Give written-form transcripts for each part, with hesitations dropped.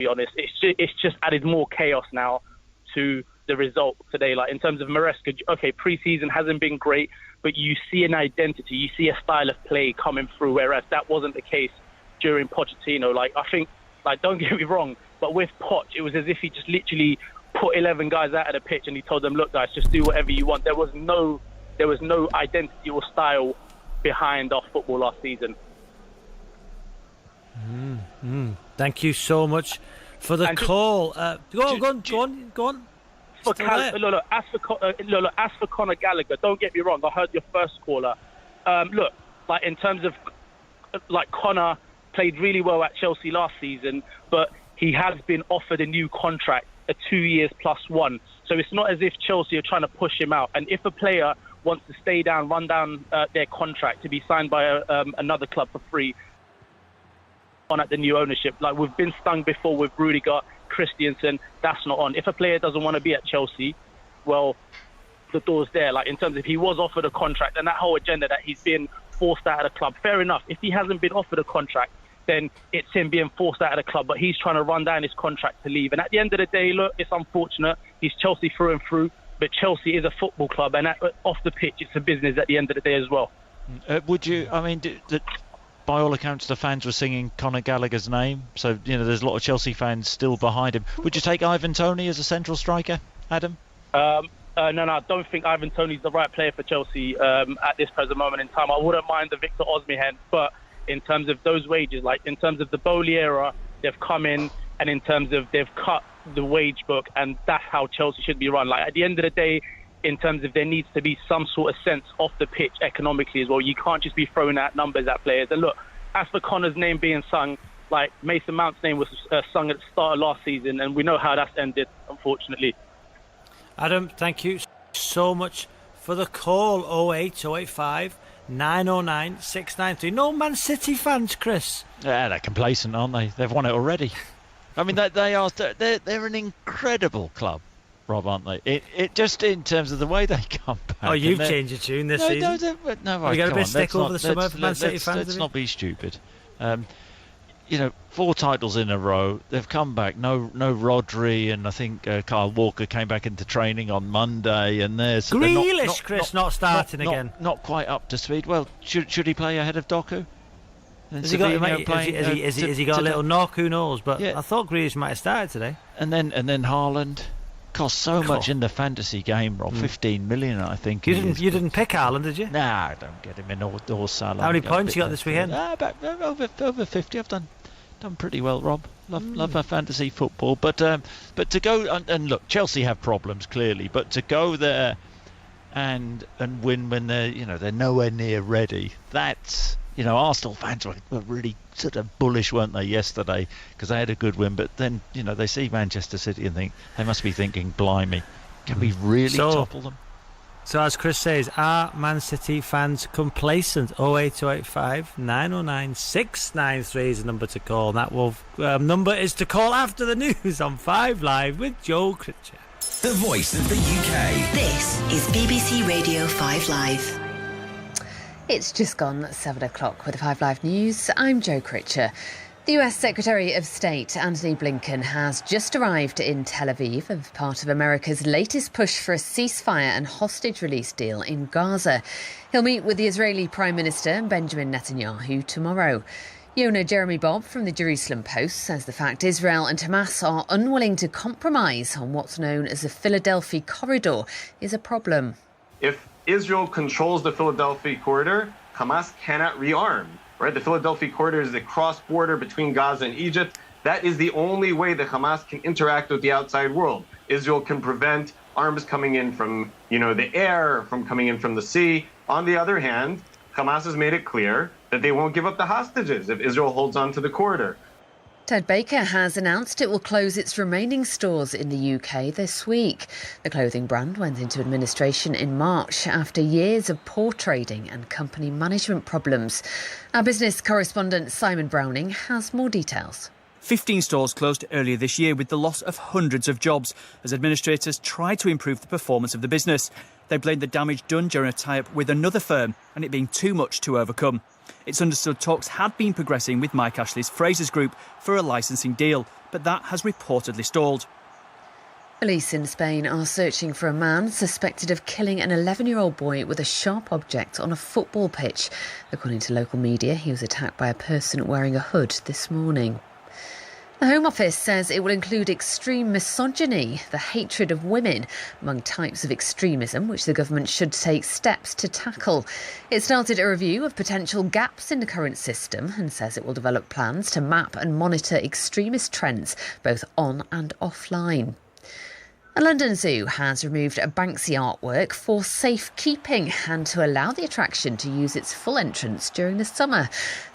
be honest. It's just added more chaos now to the result today. Like in terms of Maresca, okay, pre-season hasn't been great, but you see an identity, you see a style of play coming through, whereas that wasn't the case during Pochettino. Like I think, like don't get me wrong, but with Poch, it was as if he just literally put 11 guys out of the pitch and he told them, look guys, just do whatever you want. There was no identity or style behind our football last season. Thank you so much for the call. Go on. As for Conor Gallagher, don't get me wrong. I heard your first caller. Look, like in terms of like Conor played really well at Chelsea last season, but he has been offered a new contract, a 2 years plus one. So it's not as if Chelsea are trying to push him out. And if a player wants to stay down, run down their contract to be signed by another club for free, on at the new ownership. Like we've been stung before with Rudiger, Christensen, that's not on. If a player doesn't want to be at Chelsea, well, the door's there. Like in terms of he was offered a contract and that whole agenda that he's been forced out of the club, fair enough. If he hasn't been offered a contract, then it's him being forced out of the club, but he's trying to run down his contract to leave. And at the end of the day, look, it's unfortunate. He's Chelsea through and through, but Chelsea is a football club and off the pitch, it's a business at the end of the day as well. By all accounts, the fans were singing Conor Gallagher's name, so there's a lot of Chelsea fans still behind him. Would you take Ivan Toney as a central striker, Adam? No, I don't think Ivan Toney's the right player for Chelsea at this present moment in time. I wouldn't mind the Victor Osimhen, but in terms of those wages, like in terms of the Bowley era, they've come in, and in terms of they've cut the wage book, and that's how Chelsea should be run. Like at the end of the day, in terms of there needs to be some sort of sense off the pitch economically as well. You can't just be throwing out numbers at players. And look, as for Connor's name being sung, like Mason Mount's name was sung at the start of last season, and we know how that's ended, unfortunately. Adam, thank you so much for the call. 08085 909 693. No Man City fans, Chris. Yeah, they're complacent, aren't they? They've won it already. I mean, they're an incredible club, Rob, aren't they? It just in terms of the way they come back. Oh, you've changed your tune this season. No, you got a bit of stick over the summer for Man City fans. Let's not be stupid. 4 titles in a row. They've come back. No Rodri, and I think Kyle Walker came back into training on Monday. And there's Grealish, not starting again. Not quite up to speed. Well, should he play ahead of Doku? Has he got a little knock? Who knows? But yeah. I thought Grealish might have started today. And then Haaland cost so much in the fantasy game, Rob. 15 million, I think. You didn't pick Haaland, did you? Nah, don't get him in or Salah. How many points you got this weekend? Over 50. I've done pretty well, Rob. Love my fantasy football, but to go and look, Chelsea have problems clearly, but to go there and win when they're nowhere near ready, that's. Arsenal fans were really sort of bullish, weren't they, yesterday, because they had a good win, but then they see Manchester City and think they must be thinking, blimey, can we really topple them? So as Chris says, are Man City fans complacent? 08285 909 693 is the number to call. That number is to call after the news on 5 Live with Joe Critcher. The voice of the UK. This is BBC Radio 5 Live. It's just gone 7 o'clock with the 5 Live News. I'm Joe Critcher. The US Secretary of State Antony Blinken has just arrived in Tel Aviv as part of America's latest push for a ceasefire and hostage release deal in Gaza. He'll meet with the Israeli Prime Minister Benjamin Netanyahu tomorrow. Yonah Jeremy Bobb from the Jerusalem Post says the fact Israel and Hamas are unwilling to compromise on what's known as the Philadelphia corridor is a problem. If Israel controls the Philadelphia corridor, Hamas cannot rearm. Right? The Philadelphia corridor is the cross-border between Gaza and Egypt. That is the only way that Hamas can interact with the outside world. Israel can prevent arms coming in from, the air, from coming in from the sea. On the other hand, Hamas has made it clear that they won't give up the hostages if Israel holds on to the corridor. Ted Baker has announced it will close its remaining stores in the UK this week. The clothing brand went into administration in March after years of poor trading and company management problems. Our business correspondent Simon Browning has more details. 15 stores closed earlier this year with the loss of hundreds of jobs as administrators try to improve the performance of the business. They blamed the damage done during a tie-up with another firm and it being too much to overcome. It's understood talks had been progressing with Mike Ashley's Frasers Group for a licensing deal, but that has reportedly stalled. Police in Spain are searching for a man suspected of killing an 11-year-old boy with a sharp object on a football pitch. According to local media, he was attacked by a person wearing a hood this morning. The Home Office says it will include extreme misogyny, the hatred of women, among types of extremism which the government should take steps to tackle. It started a review of potential gaps in the current system and says it will develop plans to map and monitor extremist trends both on and offline. A London zoo has removed a Banksy artwork for safekeeping and to allow the attraction to use its full entrance during the summer.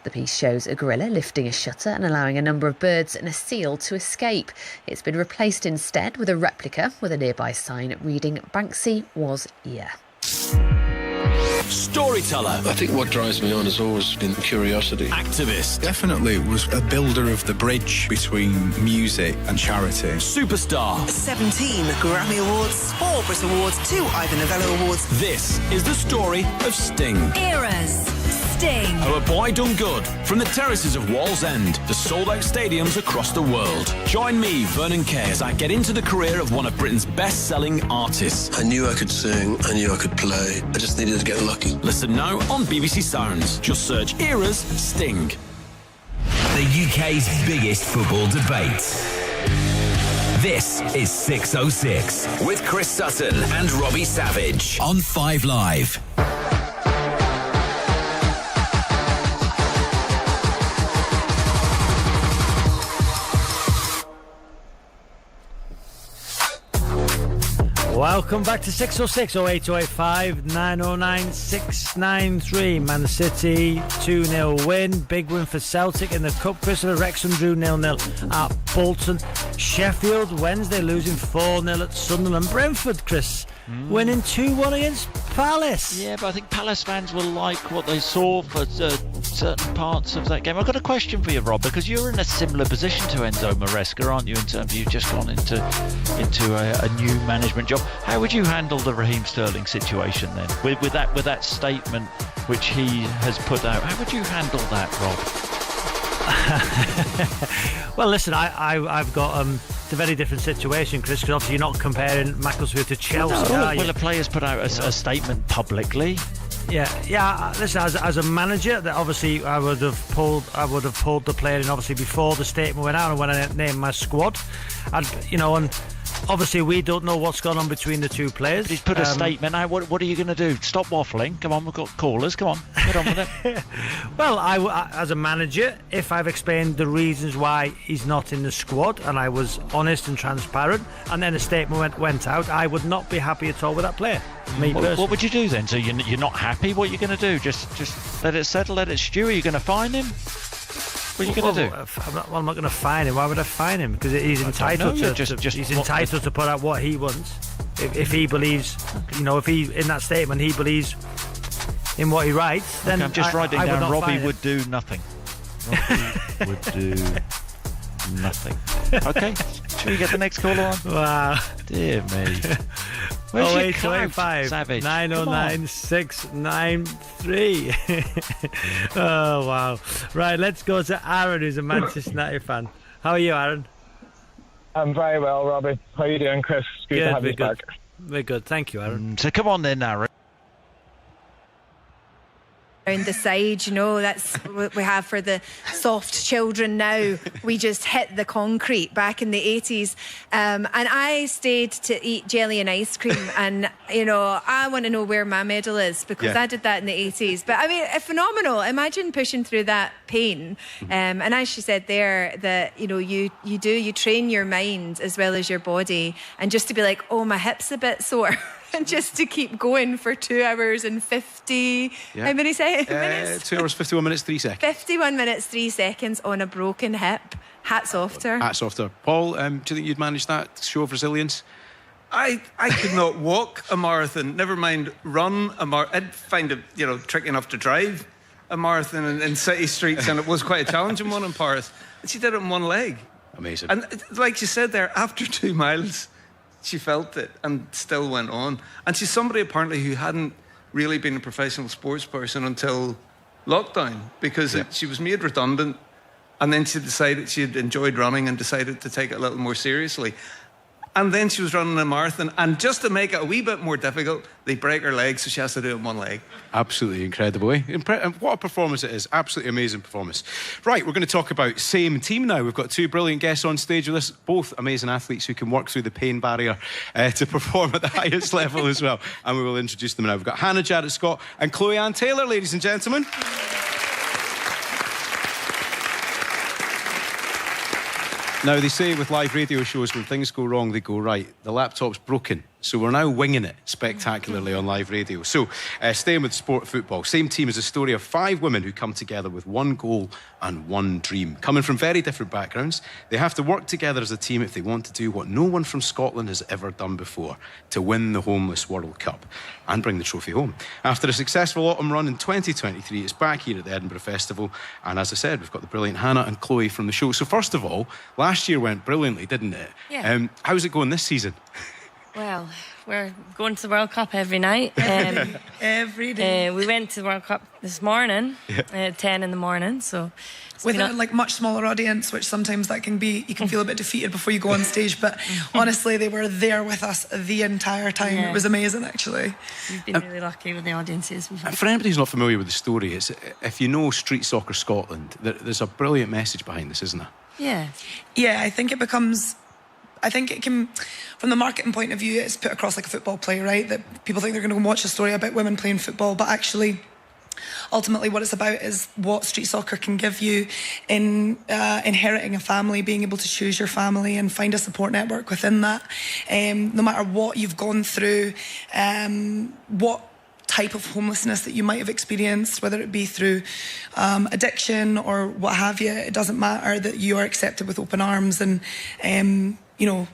The piece shows a gorilla lifting a shutter and allowing a number of birds and a seal to escape. It's been replaced instead with a replica with a nearby sign reading "Banksy was here." Storyteller. I think what drives me on has always been curiosity. Activist. Definitely was a builder of the bridge between music and charity. Superstar. 17 Grammy Awards, 4 Brit Awards, 2 Ivor Novello Awards. This is the story of Sting. Eras. Sting. Oh, a boy done good. From the terraces of Wallsend to sold-out stadiums across the world. Join me, Vernon Kay, as I get into the career of one of Britain's best-selling artists. I knew I could sing, I knew I could play. I just needed to get lucky. Listen now on BBC Sounds. Just search Eras Sting. The UK's biggest football debate. This is 606 with Chris Sutton and Robbie Savage on 5 Live. Welcome back to 606 08285 909 693. Man City 2-0 win. Big win for Celtic in the Cup. Christopher Wrexham drew 0-0 at Bolton. Sheffield Wednesday losing 4-0 at Sunderland. Brentford, Chris, winning 2-1 against Palace. Yeah, but I think Palace fans will like what they saw for certain parts of that game. I've got a question for you, Rob, because you're in a similar position to Enzo Maresca, aren't you, in terms of you've just gone into a new management job. How would you handle the Raheem Sterling situation then? With that statement which he has put out, how would you handle that, Rob? Well, listen, I've got a very different situation, Chris, because obviously you're not comparing Macclesfield to Chelsea. Well, the players put out a statement publicly. Yeah. Listen, as a manager, that obviously I would have pulled the player in obviously before the statement went out and when I named my squad, and obviously we don't know what's gone on between the two players. But he's put a statement out. What are you going to do? Stop waffling. Come on, we've got callers. Come on, get on with it. Well, I as a manager, if I've explained the reasons why he's not in the squad and I was honest and transparent, and then a statement went out, I would not be happy at all with that player. What would you do then? So you're not happy? What are you going to do? Just let it settle, let it stew? Are you going to fine him? What are you going to do? I'm not going to fine him. Why would I fine him? Because he's entitled he's entitled to put out what he wants. If he believes, if he in that statement he believes in what he writes, then I'm just writing down. Robbie would do nothing. Robbie would do nothing. Okay, should we get the next caller on? Wow, dear me. 08285 909 693. Oh wow. Right, let's go to Aaron, who's a Manchester United fan. How are you, Aaron? I'm very well, Robbie. How are you doing, Chris? Good to have you back. We're good, thank you, Aaron. So come on then, Aaron. Around the side, that's what we have for the soft children now. We just hit the concrete back in the 80s. And I stayed to eat jelly and ice cream. And, I want to know where my medal is because I did that in the 80s. But, I mean, phenomenal. Imagine pushing through that pain. And as she said there, that, you train your mind as well as your body. And just to be like, oh, my hip's a bit sore. And just to keep going for 2 hours and 50... How many minutes? 2 hours, 51 minutes, 3 seconds. 51 minutes, 3 seconds on a broken hip. Hats off to her. Hats off to her. Paul, do you think you'd manage that show of resilience? I could not walk a marathon, never mind run a marathon. I'd find it, tricky enough to drive a marathon in city streets, and it was quite a challenging one in Paris. And she did it in one leg. Amazing. And like you said there, after 2 miles... she felt it and still went on. And she's somebody apparently who hadn't really been a professional sports person until lockdown, because she was made redundant, and then she decided she had enjoyed running and decided to take it a little more seriously. And then she was running a marathon, and just to make it a wee bit more difficult, they break her leg, so she has to do it in one leg. Absolutely incredible, eh? What a performance it is. Absolutely amazing performance. Right, we're going to talk about same team now. We've got two brilliant guests on stage with us, both amazing athletes who can work through the pain barrier to perform at the highest level as well. And we will introduce them now. We've got Hannah Jarrett-Scott and Chloe Ann Taylor, ladies and gentlemen. Now, they say with live radio shows, when things go wrong, they go right. The laptop's broken, so we're now winging it spectacularly on live radio. So, staying with sport football, same team is a story of 5 women who come together with one goal and one dream. Coming from very different backgrounds, they have to work together as a team if they want to do what no one from Scotland has ever done before, to win the Homeless World Cup and bring the trophy home. After a successful autumn run in 2023, it's back here at the Edinburgh Festival. And as I said, we've got the brilliant Hannah and Chloe from the show. So first of all, last year went brilliantly, didn't it? Yeah. How's it going this season? Well, we're going to the World Cup every night. Every day. We went to the World Cup this morning at 10 in the morning. So with a much smaller audience, which sometimes that can be, you can feel a bit defeated before you go on stage. But honestly, they were there with us the entire time. Yeah. It was amazing, actually. We've been really lucky with the audiences. For anybody who's not familiar with the story, it's, if you know Street Soccer Scotland, there's a brilliant message behind this, isn't there? Yeah. Yeah, I think it can, from the marketing point of view, it's put across like a football play, right? That people think they're going to go and watch a story about women playing football, but actually, ultimately what it's about is what street soccer can give you in inheriting a family, being able to choose your family and find a support network within that. No matter what you've gone through, what type of homelessness that you might have experienced, whether it be through addiction or what have you, it doesn't matter, that you are accepted with open arms, and you know,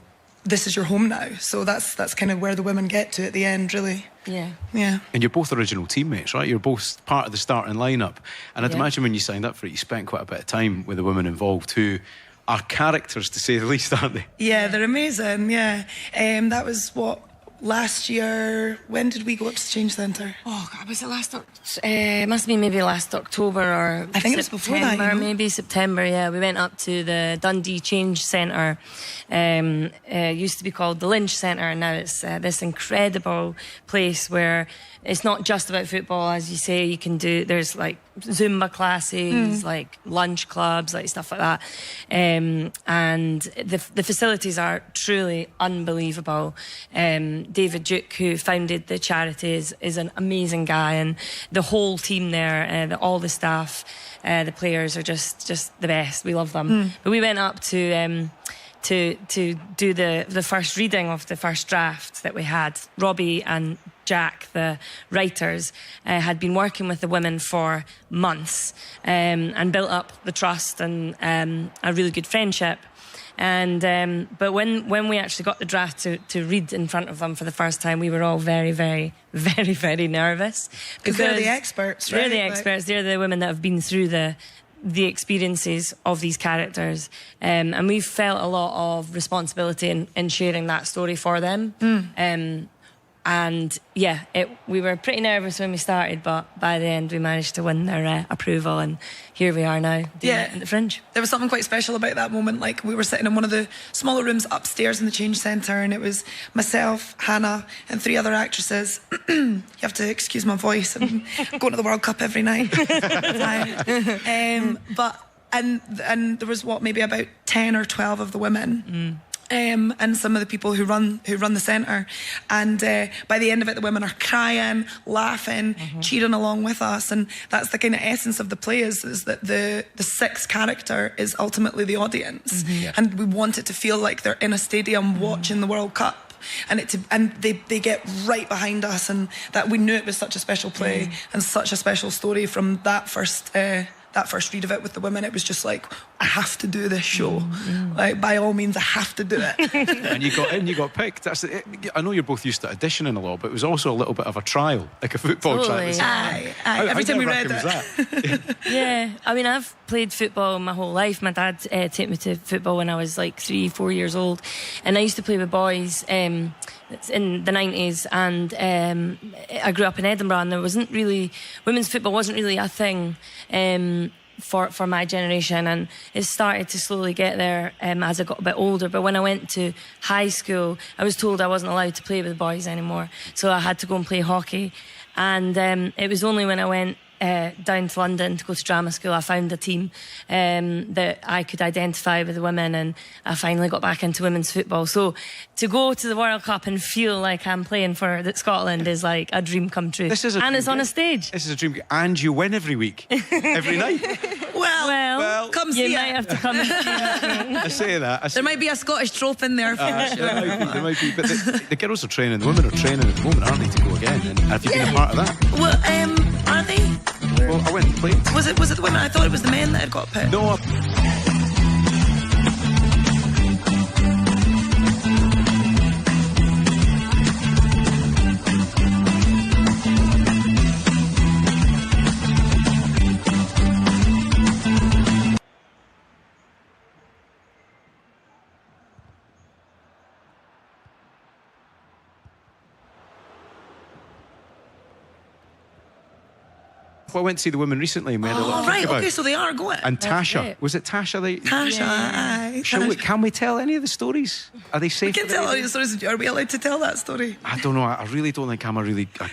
this is your home now. So that's kind of where the women get to at the end, really. Yeah. And you're both original teammates, right? You're both part of the starting lineup, and I'd imagine when you signed up for it, you spent quite a bit of time with the women involved who are characters, to say the least, aren't they? Yeah, they're amazing. Yeah, that was last year. When did we go up to the Change Centre? Oh God, was it last? It must have been maybe last October or I think it was before that. Maybe September. Yeah, we went up to the Dundee Change Centre. Used to be called the Lynch Centre, and now it's this incredible place where it's not just about football, as you say. You can do, there's like Zumba classes, like lunch clubs, like stuff like that. And the facilities are truly unbelievable. David Duke, who founded the charity, is an amazing guy, and the whole team there, all the staff, the players are just the best. We love them. But we went up to do the first reading of the first draft that we had. Robbie and Jack, the writers, had been working with the women for months and built up the trust and a really good friendship. And but when we actually got the draft to read in front of them for the first time, we were all very, very, very, very nervous. Because they're the experts, right? They're the experts. They're the women that have been through the experiences of these characters, and we've felt a lot of responsibility in sharing that story for them. And yeah, we were pretty nervous when we started, but by the end we managed to win their approval, and here we are now doing it at the Fringe. There was something quite special about that moment. Like, we were sitting in one of the smaller rooms upstairs in the Change Centre, and it was myself, Hannah, and 3 other actresses. You have to excuse my voice. I'm going to the World Cup every night. And there was maybe about 10 or 12 of the women. And some of the people who run the centre, and by the end of it, the women are crying, laughing, cheering along with us, and that's the kind of essence of the play is that the 6th character is ultimately the audience, and we want it to feel like they're in a stadium watching the World Cup. And they get right behind us, and that we knew it was such a special play and such a special story from that first that first read of it with the women, it was just like, I have to do this show. Like, by all means, I have to do it. And you got in, you got picked. That's it. I know you're both used to auditioning a lot, but it was also a little bit of a trial, like a football trial. Aye. Every time we read it. Yeah, I mean, I've played football my whole life. My dad took me to football when I was like 3-4 years old, and I used to play with boys in the 90s, and I grew up in Edinburgh, and there wasn't really, women's football wasn't really a thing for my generation, and it started to slowly get there as I got a bit older. But when I went to high school, I was told I wasn't allowed to play with the boys anymore, so I had to go and play hockey. And it was only when I went down to London to go to drama school, I found a team that I could identify with the women, and I finally got back into women's football. So to go to the World Cup and feel like I'm playing for Scotland is like a dream come true. And it's on a stage. This is a dream, and you win every week, every night. Well, come see you might have to come and see it. I say that. There might be a Scottish trope in there for sure. There might be, but the girls are training, the women are training at the moment, aren't they, to go again? And have you been a part of that? Well, are they? Well, I went and played. Was it the women? I thought it was the men that had got picked. No. Well, I went to see the women recently and we had a little right, about. okay, so they are going. And Tasha, was it Tasha? Tasha, aye. Can we tell any of the stories? Are they safe? We can tell any of the stories. Are we allowed to tell that story? I don't know. I really don't think I'm a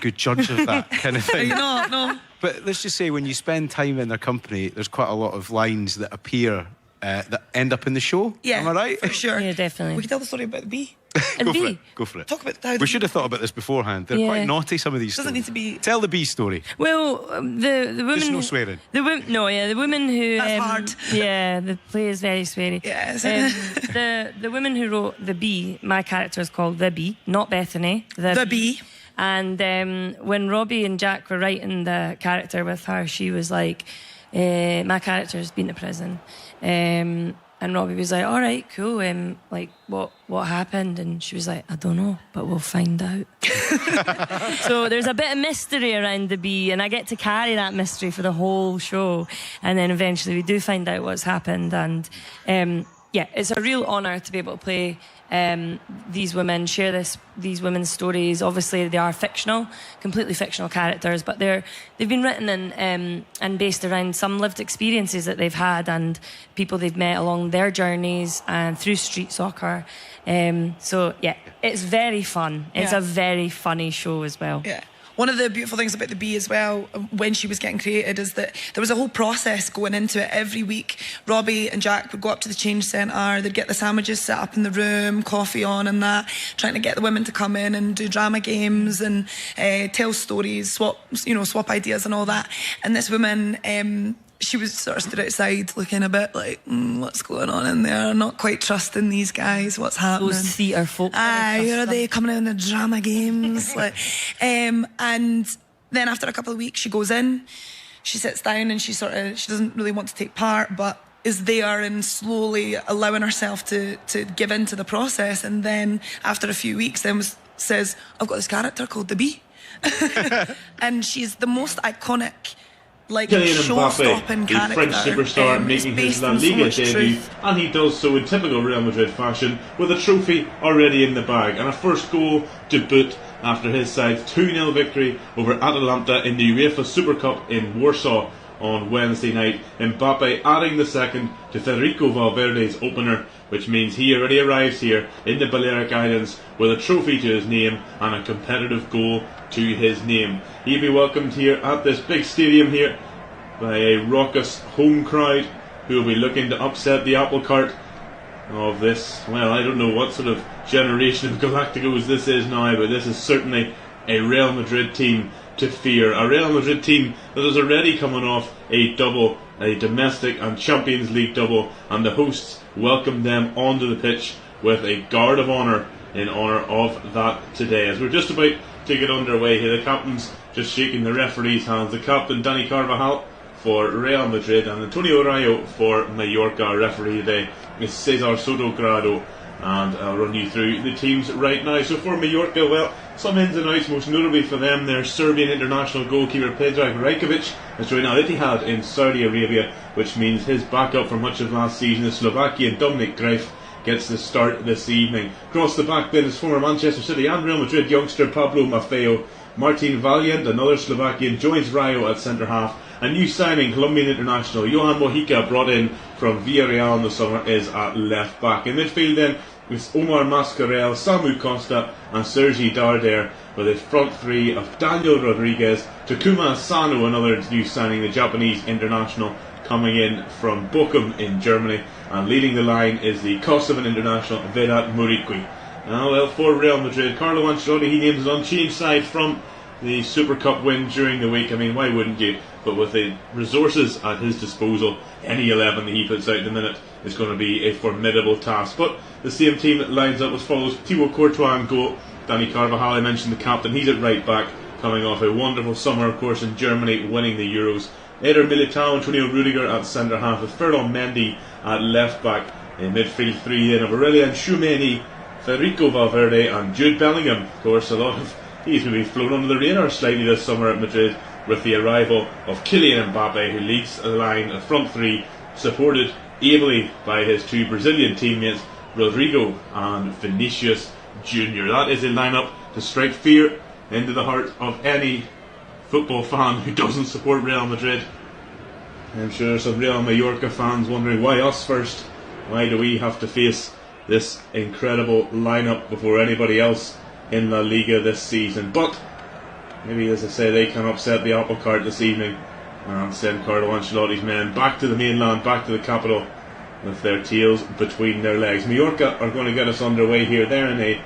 good judge of that kind of thing. No. But let's just say when you spend time in their company, there's quite a lot of lines that appear that end up in the show. Yeah, am I right? For sure. Yeah, definitely. We can tell the story about the bee. Go for it. Talk about how we should have thought about this beforehand. They're quite naughty, some of these Doesn't stories. need to be. Tell the bee story. Well, the women. Just no swearing. The women who. That's hard. Yeah, the play is very sweary. Yes. The women who wrote the bee, my character is called the bee, not Bethany. The bee. And when Robbie and Jack were writing the character with her, she was like, my character's been to prison. And Robbie was like, all right, cool. Like, what happened? And she was like, I don't know, but we'll find out. So there's a bit of mystery around the bee, and I get to carry that mystery for the whole show. And then eventually we do find out what's happened. And it's a real honour to be able to play these women, share these women's stories. Obviously, they are fictional, completely fictional characters, but they've been written and based around some lived experiences that they've had and people they've met along their journeys and through street soccer. So it's very fun. It's a very funny show as well. Yeah. One of the beautiful things about the bee as well, when she was getting created, is that there was a whole process going into it. Every week, Robbie and Jack would go up to the change centre, they'd get the sandwiches set up in the room, coffee on and that, trying to get the women to come in and do drama games and tell stories, swap ideas and all that. And this woman, she was sort of stood outside looking a bit like, what's going on in there? Not quite trusting these guys. What's happening? Those theatre folk. Aye, are they coming in the drama games? And then after a couple of weeks, she goes in, she sits down and she doesn't really want to take part, but is there and slowly allowing herself to give in to the process. And then after a few weeks, then says, I've got this character called the Bee. And she's the most iconic, show-stopping the character. French superstar making his La Liga debut, and he does so in typical Real Madrid fashion with a trophy already in the bag and a first goal to boot after his side's 2-0 victory over Atalanta in the UEFA Super Cup in Warsaw on Wednesday night. Mbappe adding the second to Federico Valverde's opener, which means he already arrives here in the Balearic Islands with a trophy to his name and a competitive goal to his name. He'll be welcomed here at this big stadium here by a raucous home crowd who will be looking to upset the apple cart of this, well, I don't know what sort of generation of Galacticos this is now, but this is certainly a Real Madrid team to fear. A Real Madrid team that is already coming off a double, a domestic and Champions League double, and the hosts welcomed them onto the pitch with a guard of honour in honour of that today. As we're just about to get underway here, the captain's just shaking the referee's hands. The captain, Danny Carvajal, for Real Madrid, and Antonio Rayo for Mallorca. Our referee today is Cesar Sotogrado, and I'll run you through the teams right now. So for Mallorca, well, some ins and outs, most notably for them, their Serbian international goalkeeper Predrag Rajkovic has joined Al Ittihad in Saudi Arabia, which means his backup for much of last season, the Slovakian Dominik Greif, gets the start this evening. Across the back then is former Manchester City and Real Madrid youngster Pablo Maffeo. Martin Valiant, another Slovakian, joins Rayo at centre half. A new signing, Colombian international Johan Mojica, brought in from Villarreal in the summer, is at left back. In midfield then is Omar Mascarell, Samu Costa and Sergi Darder, with a front three of Daniel Rodriguez, Takuma Asano, another new signing, the Japanese international, coming in from Bochum in Germany, and leading the line is the Kosovan international Vedat Muriqi. Now, well, for Real Madrid, Carlo Ancelotti, he names an unchanged side from the Super Cup win during the week. I mean, why wouldn't you? But with the resources at his disposal, any 11 that he puts out in the minute is going to be a formidable task. But the same team that lines up as follows: Thibaut Courtois in goal, Dani Carvajal, I mentioned the captain, he's at right back, coming off a wonderful summer, of course, in Germany, winning the Euros. Eder Militao, Antonio Rudiger at centre half, with Ferland Mendy at left back. In midfield three then of Aurelien Tchouameni, Federico Valverde and Jude Bellingham. Of course, he's going to be flown under the radar slightly this summer at Madrid, with the arrival of Kylian Mbappe, who leads the line of front three, supported ably by his two Brazilian teammates, Rodrigo and Vinicius Jr. That is a lineup to strike fear into the heart of any football fan who doesn't support Real Madrid. I'm sure some Real Mallorca fans wondering, why us first? Why do we have to face this incredible lineup before anybody else in La Liga this season? But maybe, as I say, they can upset the apple cart this evening and send Carlo Ancelotti's men back to the mainland, back to the capital, with their tails between their legs. Mallorca are going to get us underway here. They're in a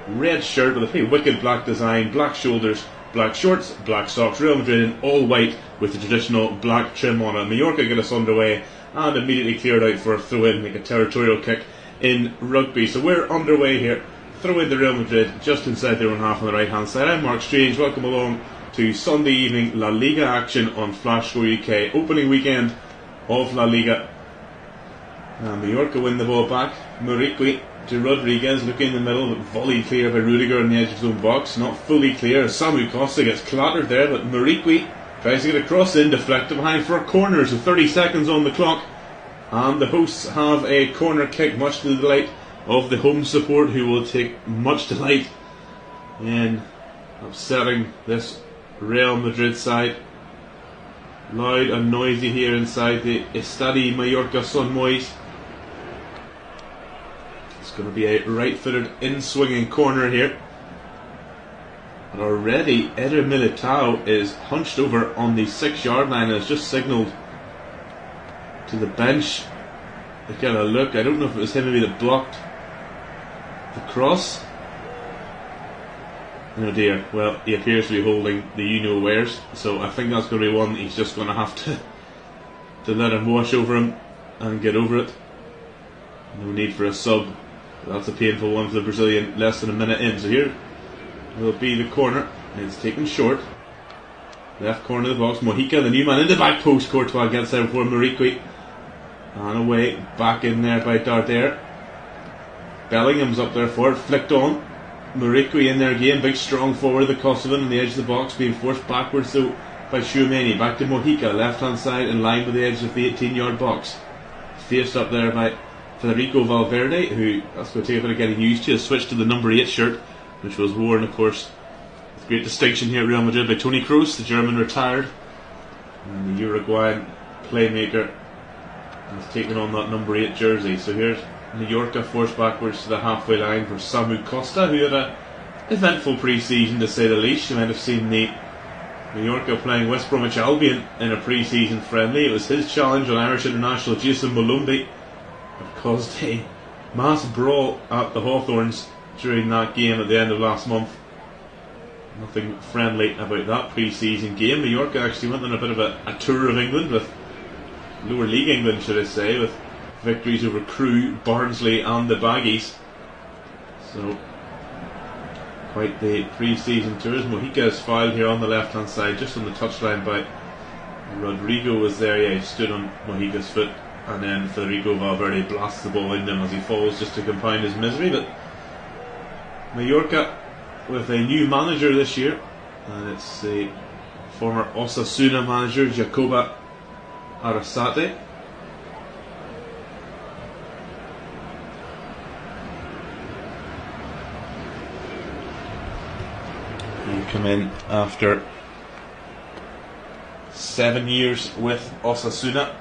red shirt with a wicked black design, black shoulders, black shorts, black socks. Real Madrid in all white with the traditional black trim on it. Mallorca get us underway and immediately cleared out for a throw-in, like a territorial kick in rugby. So we're underway here. Throw in the Real Madrid just inside their own half on the right hand side. I'm Mark Strange. Welcome along to Sunday evening La Liga action on Flash Score UK. Opening weekend of La Liga. And Mallorca win the ball back. Muriqi to Rodriguez, looking in the middle, but volley clear by Rudiger on the edge of his own box. Not fully clear. Samu Costa gets clattered there, but Muriqi tries to get a cross in, deflected behind for a corner. So 30 seconds on the clock, and the hosts have a corner kick, much to the delight of the home support, who will take much delight in upsetting this Real Madrid side. Loud and noisy here inside the Estadi Mallorca Son Mois. It's going to be a right-footed in-swinging corner here. And already Eder Militao is hunched over on the 6-yard line and has just signalled to the bench. Again, a look. I don't know if it was him maybe that blocked the cross. Oh dear. Well, he appears to be holding the you-know-wheres, so I think that's going to be one that he's just going to have to let him wash over him and get over it. No need for a sub. That's a painful one for the Brazilian, less than a minute in. So here will be the corner. It's taken short. Left corner of the box. Mojica, the new man, in the back post. Courtois gets out for Muriqi. And away. Back in there by Darder. Bellingham's up there for it. Flicked on. Muriqi in there again. Big strong forward of the Kosovan on the edge of the box. Being forced backwards though by Tchouameni. Back to Mojica. Left hand side in line with the edge of the 18-yard box. Faced up there by Federico Valverde, who that's going to take a bit of getting used to, has switched to the number 8 shirt, which was worn, of course, with great distinction here at Real Madrid by Toni Kroos, the German retired, and the Uruguayan playmaker has taken on that number 8 jersey. So here's Mallorca forced backwards to the halfway line for Samu Costa, who had an eventful pre-season to say the least. You might have seen the Mallorca playing West Bromwich Albion in a pre-season friendly. It was his challenge on Irish international Jason Malumbi. Caused a mass brawl at the Hawthorns during that game at the end of last month. Nothing friendly about that pre-season game. Mallorca actually went on a bit of a tour of England, with lower league England should I say, with victories over Crewe, Barnsley and the Baggies. So quite the pre-season tours. Mojica is fouled here on the left hand side, just on the touchline by Rodrigo was there, yeah, he stood on Mojica's foot, and then Federico Valverde blasts the ball into him as he falls just to compound his misery. But Mallorca with a new manager this year, and it's the former Osasuna manager Jacoba Arrasate. He come in after 7 years with Osasuna,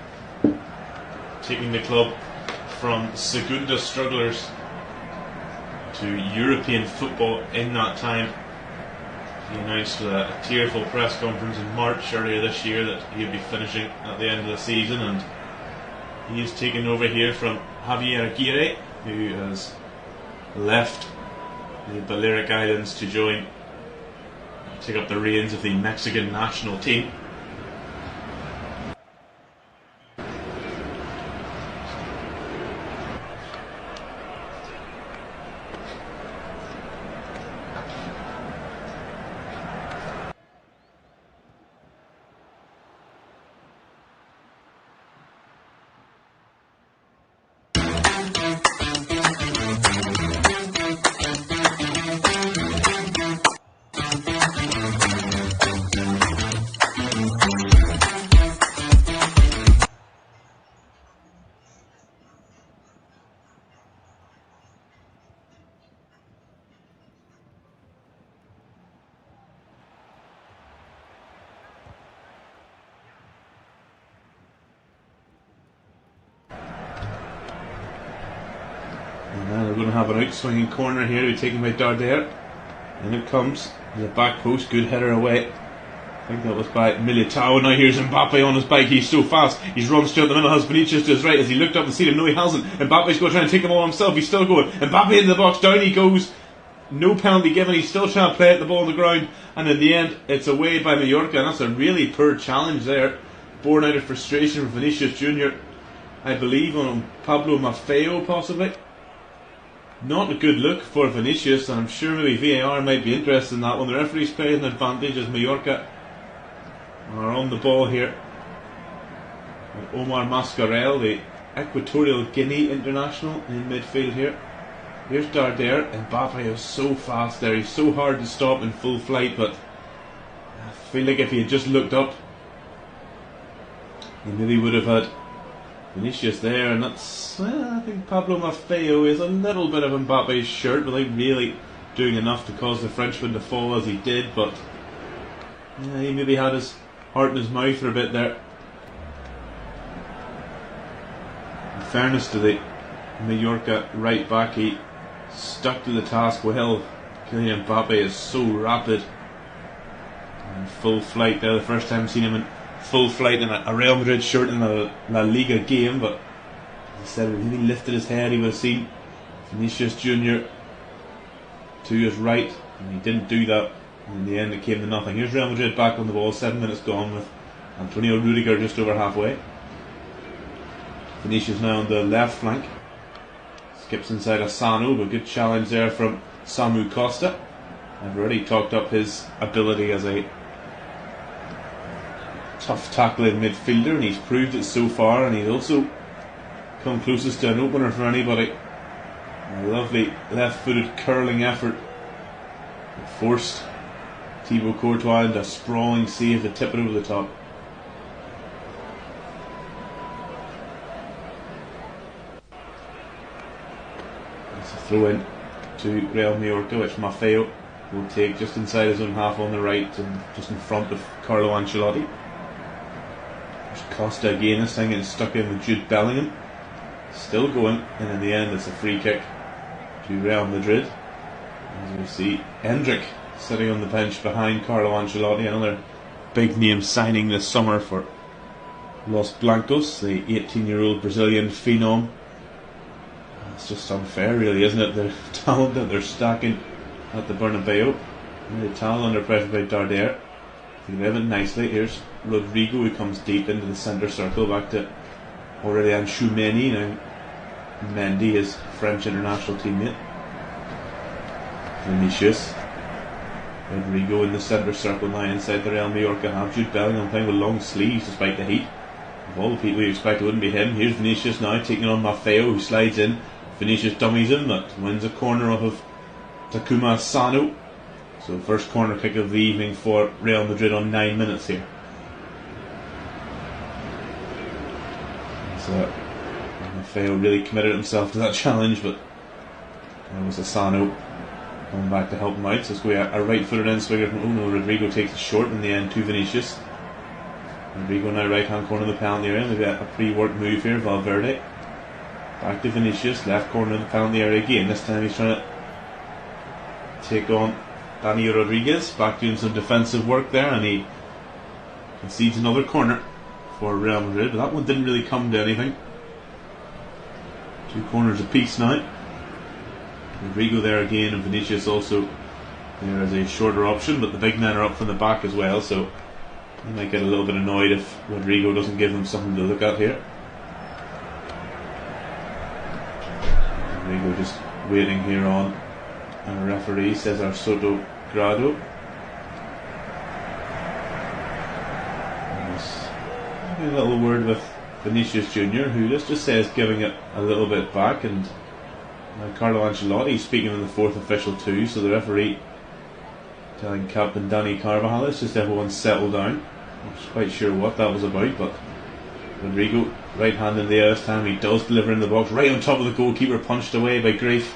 taking the club from Segunda strugglers to European football in that time. He announced at a tearful press conference in March earlier this year that he would be finishing at the end of the season, and he is taking over here from Javier Aguirre, who has left the Balearic Islands to take up the reins of the Mexican national team. Now they're going to have an out-swinging corner here to be taken by Darder. And it comes. The back post, good header away. I think that was by Militao. Now here's Mbappe on his bike. He's so fast. He's run straight in the middle. Has Vinicius to his right. As he looked up and seen him, no, he hasn't. Mbappe's going to try and take the ball himself. He's still going. Mbappe into the box. Down he goes. No penalty given. He's still trying to play at the ball on the ground. And in the end, it's away by Mallorca. And that's a really poor challenge there. Born out of frustration from Vinicius Jr. I believe on Pablo Maffeo, possibly. Not a good look for Vinicius, and I'm sure maybe VAR might be interested in that one. The referee's playing an advantage as Mallorca are on the ball here. And Omar Mascarell, the Equatorial Guinea international, in midfield here. Here's Darder. Mbappe is so fast there. He's so hard to stop in full flight, but I feel like if he had just looked up, he maybe would have had Vinicius there, and that's, well, I think Pablo Maffeo is a little bit of Mbappe's shirt without really doing enough to cause the Frenchman to fall as he did, but yeah, he maybe had his heart in his mouth for a bit there. In fairness to the Mallorca right back, he stuck to the task well. Kylian Mbappe is so rapid and full flight there. The first time I've seen him in full flight in a Real Madrid shirt in a La Liga game, but instead when he lifted his head, he would have seen Vinicius Jr. to his right, and he didn't do that, and in the end it came to nothing. Here's Real Madrid back on the ball, 7 minutes gone, with Antonio Rudiger just over halfway. Vinicius now on the left flank, skips inside Asano, but good challenge there from Samu Costa. I've already talked up his ability as a tough tackling midfielder, and he's proved it so far, and he's also come closest to an opener for anybody. A lovely left-footed curling effort that forced Thibaut Courtois into a sprawling save to tip it over the top. It's a throw in to Real Mallorca, which Maffeo will take just inside his own half on the right and just in front of Carlo Ancelotti. There's Costa again, this thing is stuck in with Jude Bellingham. Still going, and in the end it's a free kick to Real Madrid. As we see Endrick sitting on the bench behind Carlo Ancelotti, another big name signing this summer for Los Blancos, the 18-year-old Brazilian phenom. It's just unfair really, isn't it? The talent that they're stacking at the Bernabeu. The talent under pressure by Darder. They live it nicely. Here's Rodrigo, who comes deep into the centre circle, back to Aurélien Tchouameni. Now Mendy, his French international teammate. Vinicius. Rodrigo in the centre circle now inside the Real Mallorca half. Jude Bellingham playing with long sleeves despite the heat. Of all the people you expect, it wouldn't be him. Here's Vinicius now taking on Maffeo, who slides in. Vinicius dummies him, but wins a corner off of Takuma Sano. So first corner kick of the evening for Real Madrid on 9 minutes here. So Maffeo really committed himself to that challenge, but there was Asano coming back to help him out. So it's going to be a right-footed in swinger from Uno. Rodrigo takes it short in the end to Vinicius. Rodrigo now right-hand corner of the penalty area. They've got a pre-work move here. Valverde back to Vinicius, left corner of the penalty area again. This time he's trying to take on Dani Rodriguez, back doing some defensive work there, and he concedes another corner for Real Madrid, but that one didn't really come to anything. 2 corners apiece now. Rodrigo there again, and Vinicius also there as a shorter option, but the big men are up from the back as well, so he might get a little bit annoyed if Rodrigo doesn't give them something to look at here. Rodrigo just waiting here on a referee, Cesar Soto Grado. A little word with Vinicius Jr., who just says giving it a little bit back, and Carlo Ancelotti speaking in the 4th official too, so the referee telling Captain Dani Carvajal, it's just everyone settle down. I'm not quite sure what that was about, but Rodrigo right-handed there this time. He does deliver in the box, right on top of the goalkeeper, punched away by Grafe.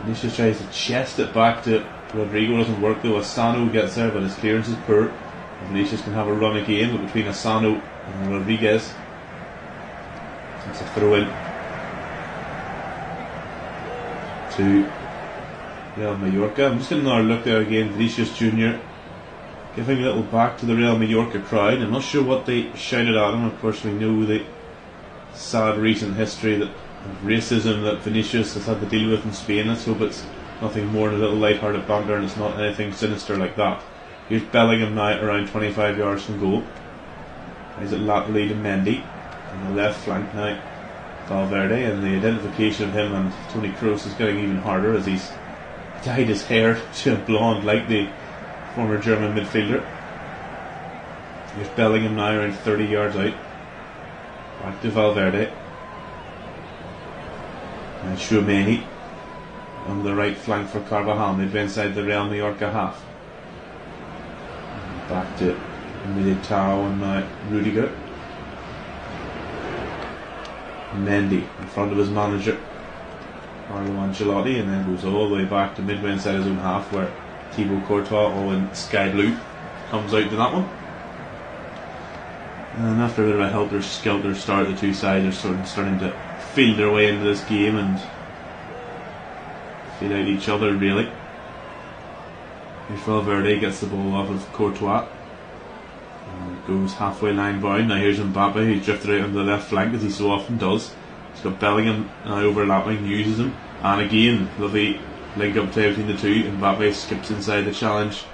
Vinicius tries to chest it back to Rodrigo, doesn't work though. Asano gets there, but his clearance is poor. Vinicius can have a run again, but between Asano and Rodriguez, it's a throw in to Real Mallorca. I'm just getting another look there again. Vinicius Jr. giving a little back to the Real Mallorca crowd. I'm not sure what they shouted at him. Of course, we know the sad recent history of racism that Vinicius has had to deal with in Spain. Let's hope it's nothing more than a little light-hearted banter and it's not anything sinister like that. Here's Bellingham now around 25 yards from goal. He's at laterally to Mendy on the left flank now. Valverde, and the identification of him and Toni Kroos is getting even harder as he's dyed his hair to blonde like the former German midfielder. Here's Bellingham now around 30 yards out. Back to Valverde. And Tchouameni on the right flank for Carvajal, midway inside the Real Mallorca half. And back to Militao and Rudiger. Mendy in front of his manager Carlo Ancelotti, and then goes all the way back to midway inside his own half where Thibaut Courtois, all in sky blue, comes out to that one. And after a bit of a helter-skelter start, the two sides are starting to feel their way into this game and feel out each other really. Here's Valverde, gets the ball off of Courtois and goes halfway line bound. Now here's Mbappe, who's drifted out on the left flank as he so often does. He's got Bellingham now overlapping, uses him, and again lovely link up play between the two. Mbappe skips inside the challenge.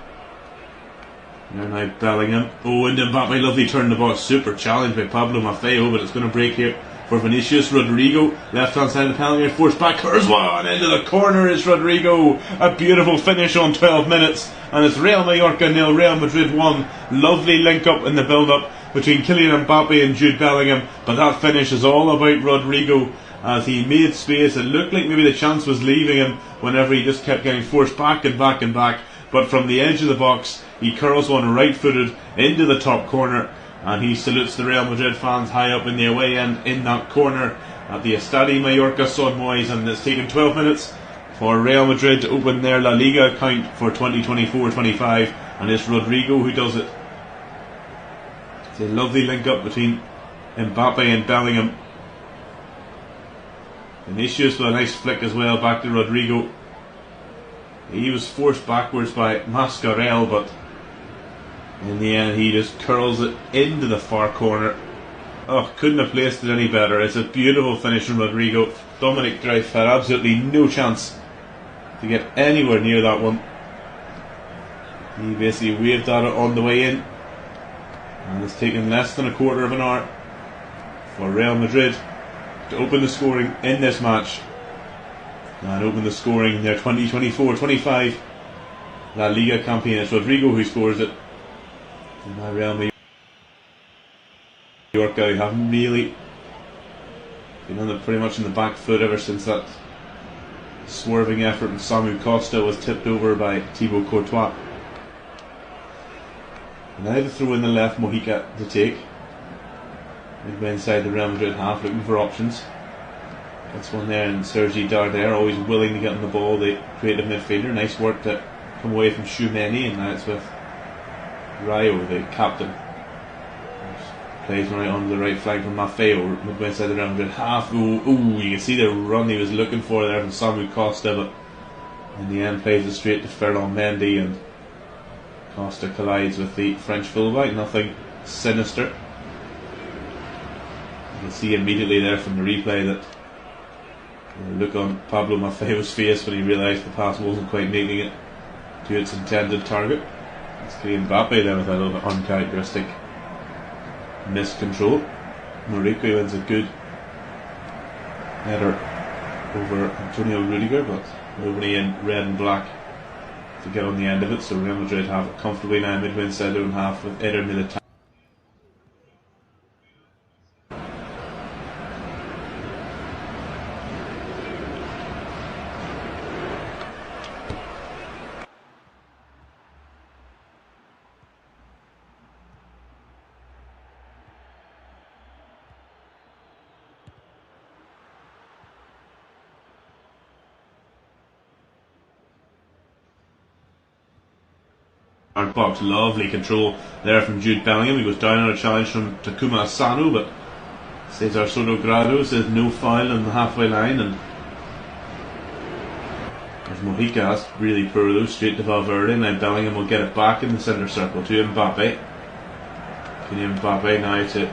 Now Bellingham, and Mbappe, lovely turn in the box, super challenge by Pablo Maffeo, but it's going to break here for Vinicius. Rodrigo, left hand side of the penalty area, forced back, curves one into the corner is Rodrigo. A beautiful finish on 12 minutes, and it's Real Mallorca 0, Real Madrid 1. Lovely link up in the build up between Kylian Mbappe and Jude Bellingham, but that finish is all about Rodrigo as he made space. It looked like maybe the chance was leaving him whenever he just kept getting forced back and back and back, but from the edge of the box he curls one right footed into the top corner, and he salutes the Real Madrid fans high up in the away end in that corner at the Estadio Mallorca Son Mois. And it's taken 12 minutes for Real Madrid to open their La Liga account for 2024-25, and it's Rodrigo who does it. It's a lovely link up between Mbappe and Bellingham. Vinicius with a nice flick as well back to Rodrigo. He was forced backwards by Mascarell, but in the end he just curls it into the far corner. Oh, couldn't have placed it any better. It's a beautiful finish from Rodrigo. Dominic Dreyfus had absolutely no chance to get anywhere near that one. He basically waved at it on the way in, and it's taken less than a quarter of an hour for Real Madrid to open the scoring in this match and open the scoring in their 2024-25 La Liga campaign. It's Rodrigo who scores it. And now Real Mallorca, who haven't really been pretty much in the back foot ever since that swerving effort, and Samu Costa was tipped over by Thibaut Courtois. And now they throw in the left, Mojica to take. Midway inside the Real Madrid half, looking for options. That's one there, and Sergi Darder, always willing to get on the ball, the creative midfielder. Nice work to come away from Tchouameni, and now it's with Rayo, the captain. Plays right on the right flank from Maffeo, midway inside the Real Madrid half. Ooh, you can see the run he was looking for there from Samu Costa, but in the end plays it straight to Ferland Mendy, and Costa collides with the French fullback. Nothing sinister. You can see immediately there from the replay that the look on Pablo Maffeo's face when he realised the pass wasn't quite making it to its intended target. It's Kylian Mbappe there with a little bit uncharacteristic miscontrol. Moriqui wins a good header over Antonio Rudiger, but nobody in red and black to get on the end of it, so Real Madrid have it comfortably now midway inside their own half with Eder Militao. Box, lovely control there from Jude Bellingham. He goes down on a challenge from Takuma Asano, but Cesar Sotogrado says no foul on the halfway line, and there's Mojica. That's really poor though, straight to Valverde. Now Bellingham will get it back in the centre circle to Mbappe. Kylian Mbappe now to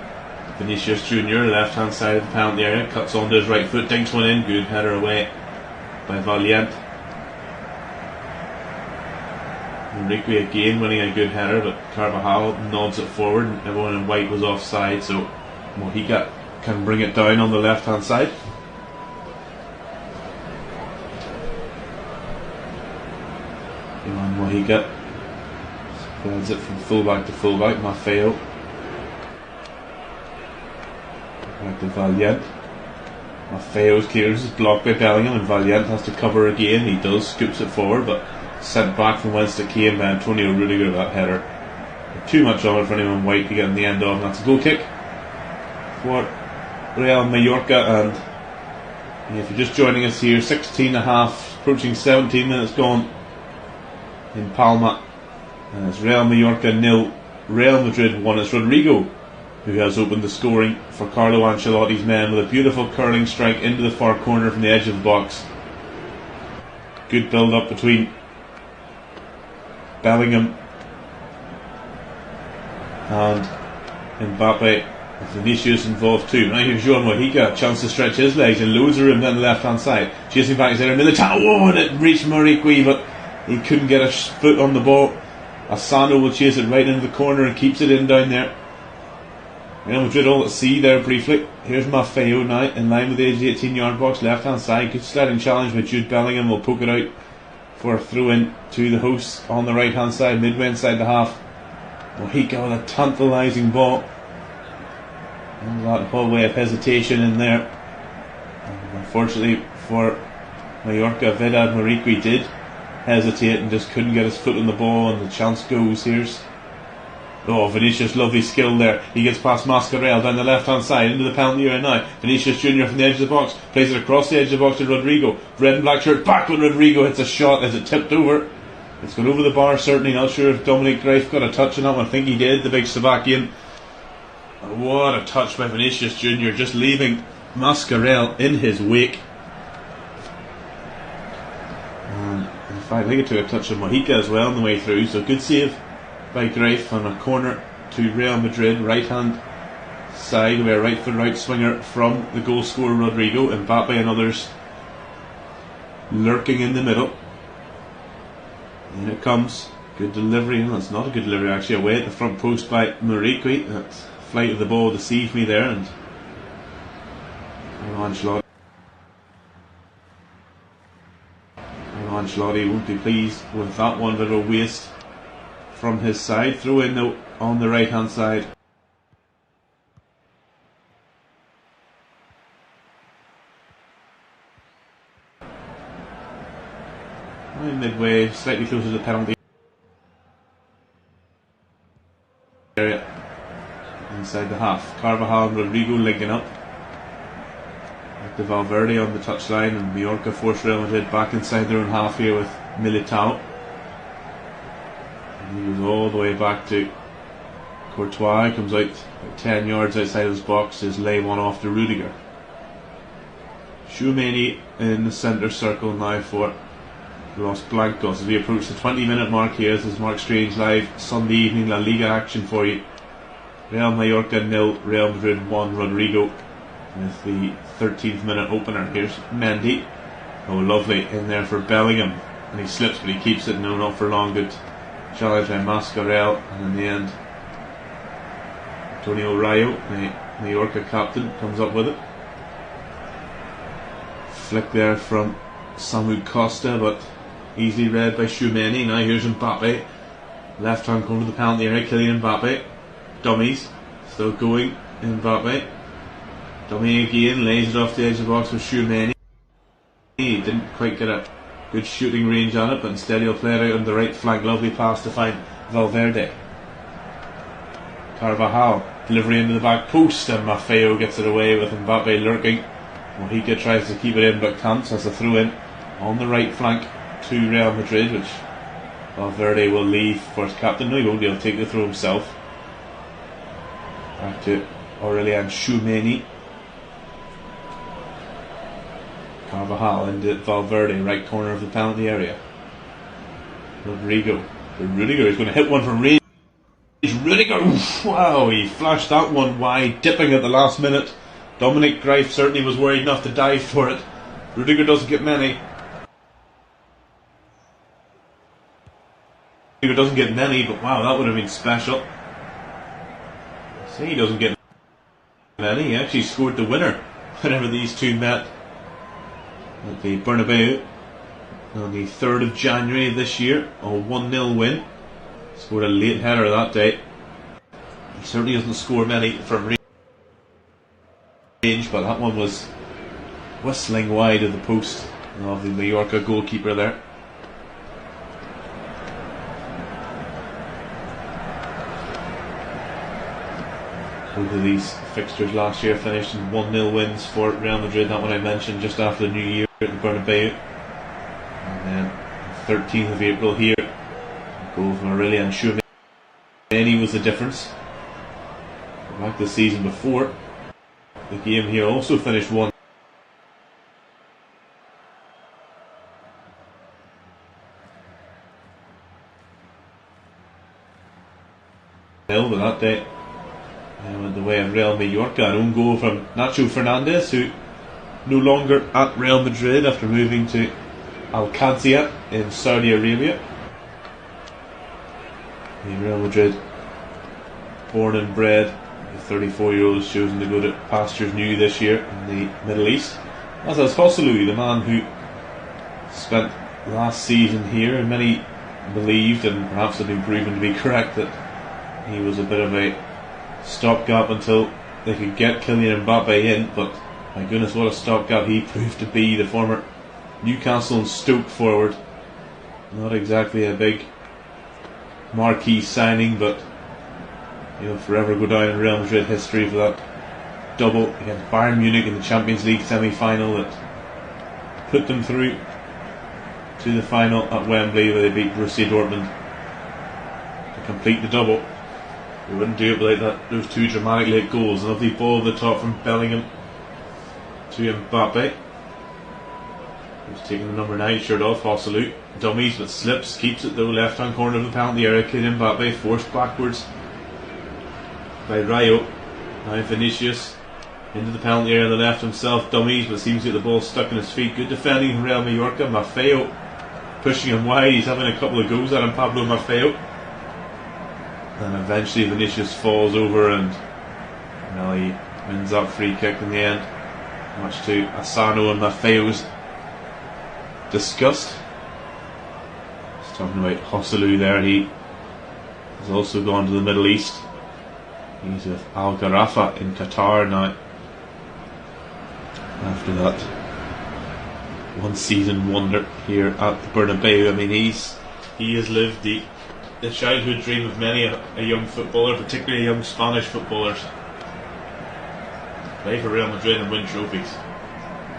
Vinicius Junior, left hand side of the penalty area, cuts onto his right foot, dinks one in, good header away by Valiant. Enrique again winning a good header, but Carvajal nods it forward, and everyone in white was offside, so Mojica can bring it down on the left hand side. Iman Mojica spreads it from fullback to fullback. Maffeo back to Valiant. Maffeo's clearance is blocked by Bellingham, and Valiant has to cover again. He does, scoops it forward, but sent back from whence it came by Antonio Rudiger. That header, too much on it for anyone white to get in the end of, and that's a goal kick for Real Mallorca. And if you're just joining us here, 16 and a half, approaching 17 minutes gone in Palma, and it's Real Mallorca 0, Real Madrid 1. It's Rodrigo who has opened the scoring for Carlo Ancelotti's men with a beautiful curling strike into the far corner from the edge of the box. Good build up between Bellingham and Mbappe, with Vinicius involved too. Now here's Joan Mojica, a chance to stretch his legs, and loads of room down the left hand side. Chasing back his Eder Militao, and it reached Moriqui, but he couldn't get a foot on the ball. Asano will chase it right into the corner and keeps it in down there. Real Madrid all at sea there briefly. Here's Maffeo now in line with the 18-yard box, left hand side. Good sliding challenge by Jude Bellingham, will poke it out for a throw in to the hosts on the right hand side, midway inside the half. Mojica with a tantalising ball, and that whole way of hesitation in there. And unfortunately for Mallorca, Vedad Moriqui did hesitate and just couldn't get his foot on the ball, and the chance goes. Here's Vinicius, lovely skill there. He gets past Mascarell down the left hand side into the penalty area now. Vinicius Junior from the edge of the box plays it across the edge of the box to Rodrigo. Red and black shirt back when Rodrigo hits a shot. As it tipped over, it's gone over the bar, certainly. Not sure if Dominic Greif got a touch on that one. I think he did, the big Slovakian. What a touch by Vinicius Junior, just leaving Mascarell in his wake. And in fact, I think it took a touch of Mojica as well on the way through, so good save by Greif on a corner to Real Madrid, right hand side, where right foot right swinger from the goal scorer Rodrigo. Mbappe and others lurking in the middle. In it comes, good delivery. No, it's not a good delivery actually, away at the front post by Moriqui. That flight of the ball deceived me there, and Ancelotti won't be pleased with that one. Bit of a waste from his side. Throw in though on the right hand side. Midway, slightly closer to the penalty area, inside the half. Carvajal and Rodrigo linking up. Back to Valverde on the touchline, and Mallorca force Real Madrid back inside their own half here with Militao. And he goes all the way back to Courtois. He comes out about 10 yards outside his box, just lay one off to Rudiger. Tchouameni in the centre circle now for Los Blancos as we approach the 20-minute mark here. This is Mark Strange live Sunday evening La Liga action for you. Real Mallorca 0, Real Madrid 1. Rodrigo with the 13th minute opener. Here's Mendy. Oh, lovely in there for Bellingham, and he slips but he keeps it. No, not for long. Good challenge by Mascarell, and in the end Antonio Rayo, the Mallorca captain, comes up with it. Flick there from Samu Costa, but easily read by Tchouameni. Now here's Mbappe, left hand corner to the penalty area. Kylian Mbappe, dummies, still going. Mbappe, dummy again, lays it off the edge of the box with Tchouameni. He didn't quite get a good shooting range on it, but instead he'll play it out on the right flank. Lovely pass to find Valverde. Carvajal, delivery into the back post, and Maffeo gets it away with Mbappe lurking. Mojica tries to keep it in but can't, so it's a throw in on the right flank to Real Madrid, which Valverde will leave for his captain. No, he won't be able to take the throw himself. Back to Aurelien Tchouameni. Carvajal into Valverde, right corner of the penalty area. Rodrigo. Rudiger is going to hit one from range. Rudiger, wow, he flashed that one wide, dipping at the last minute. Dominic Greif certainly was worried enough to dive for it. Rudiger doesn't get many. Rudiger doesn't get many, but wow, that would have been special. See, he doesn't get many. He actually scored the winner whenever these two met at the Bernabeu on the 3rd of January of this year. A 1-0 win. Scored a late header that day. He certainly doesn't score many from range, but that one was whistling wide of the post of the Mallorca goalkeeper there. Both of these fixtures last year finished in 1-0 wins for Real Madrid. That one I mentioned just after the New Year at the Bernabeu. And then 13th of April here, a goal from Aurelien Tchouameni was the difference. Back the season before, the game here also finished 1-0, but that day went the way of Real Mallorca. An own goal from Nacho Fernandez, who no longer at Real Madrid after moving to Al Qadsiya in Saudi Arabia. The Real Madrid born and bred, the 34-year-old has chosen to go to pastures new this year in the Middle East. As is Joselu, the man who spent last season here, and many believed, and perhaps have been proven to be correct, that he was a bit of a stopgap until they could get Kylian Mbappe in. But my goodness, what a stopgap he proved to be. The former Newcastle and Stoke forward, not exactly a big marquee signing, but he'll forever go down in Real Madrid history for that double against Bayern Munich in the Champions League semi-final that put them through to the final at Wembley, where they beat Borussia Dortmund to complete the double. They wouldn't do it without those two dramatic late goals. Lovely ball at the top from Bellingham to Mbappe, who's taking the number 9 shirt off. Joselu, dummies but slips, keeps it though, left hand corner of the penalty area. Kylian Mbappe forced backwards by Rayo. Now Vinicius into the penalty area on the left himself, dummies, but seems to get the ball stuck in his feet. Good defending from Real Mallorca. Maffeo pushing him wide, he's having a couple of goes at him, Pablo Maffeo, and eventually Vinicius falls over and he wins that free kick in the end, much to Asano and Maffeo's disgust. Talking about Hosselu there, he has also gone to the Middle East. He's with Al Gharafa in Qatar now. After that one season wonder here at the Bernabeu. I mean, he has lived the childhood dream of many a young footballer, particularly young Spanish footballers. Play for Real Madrid and win trophies.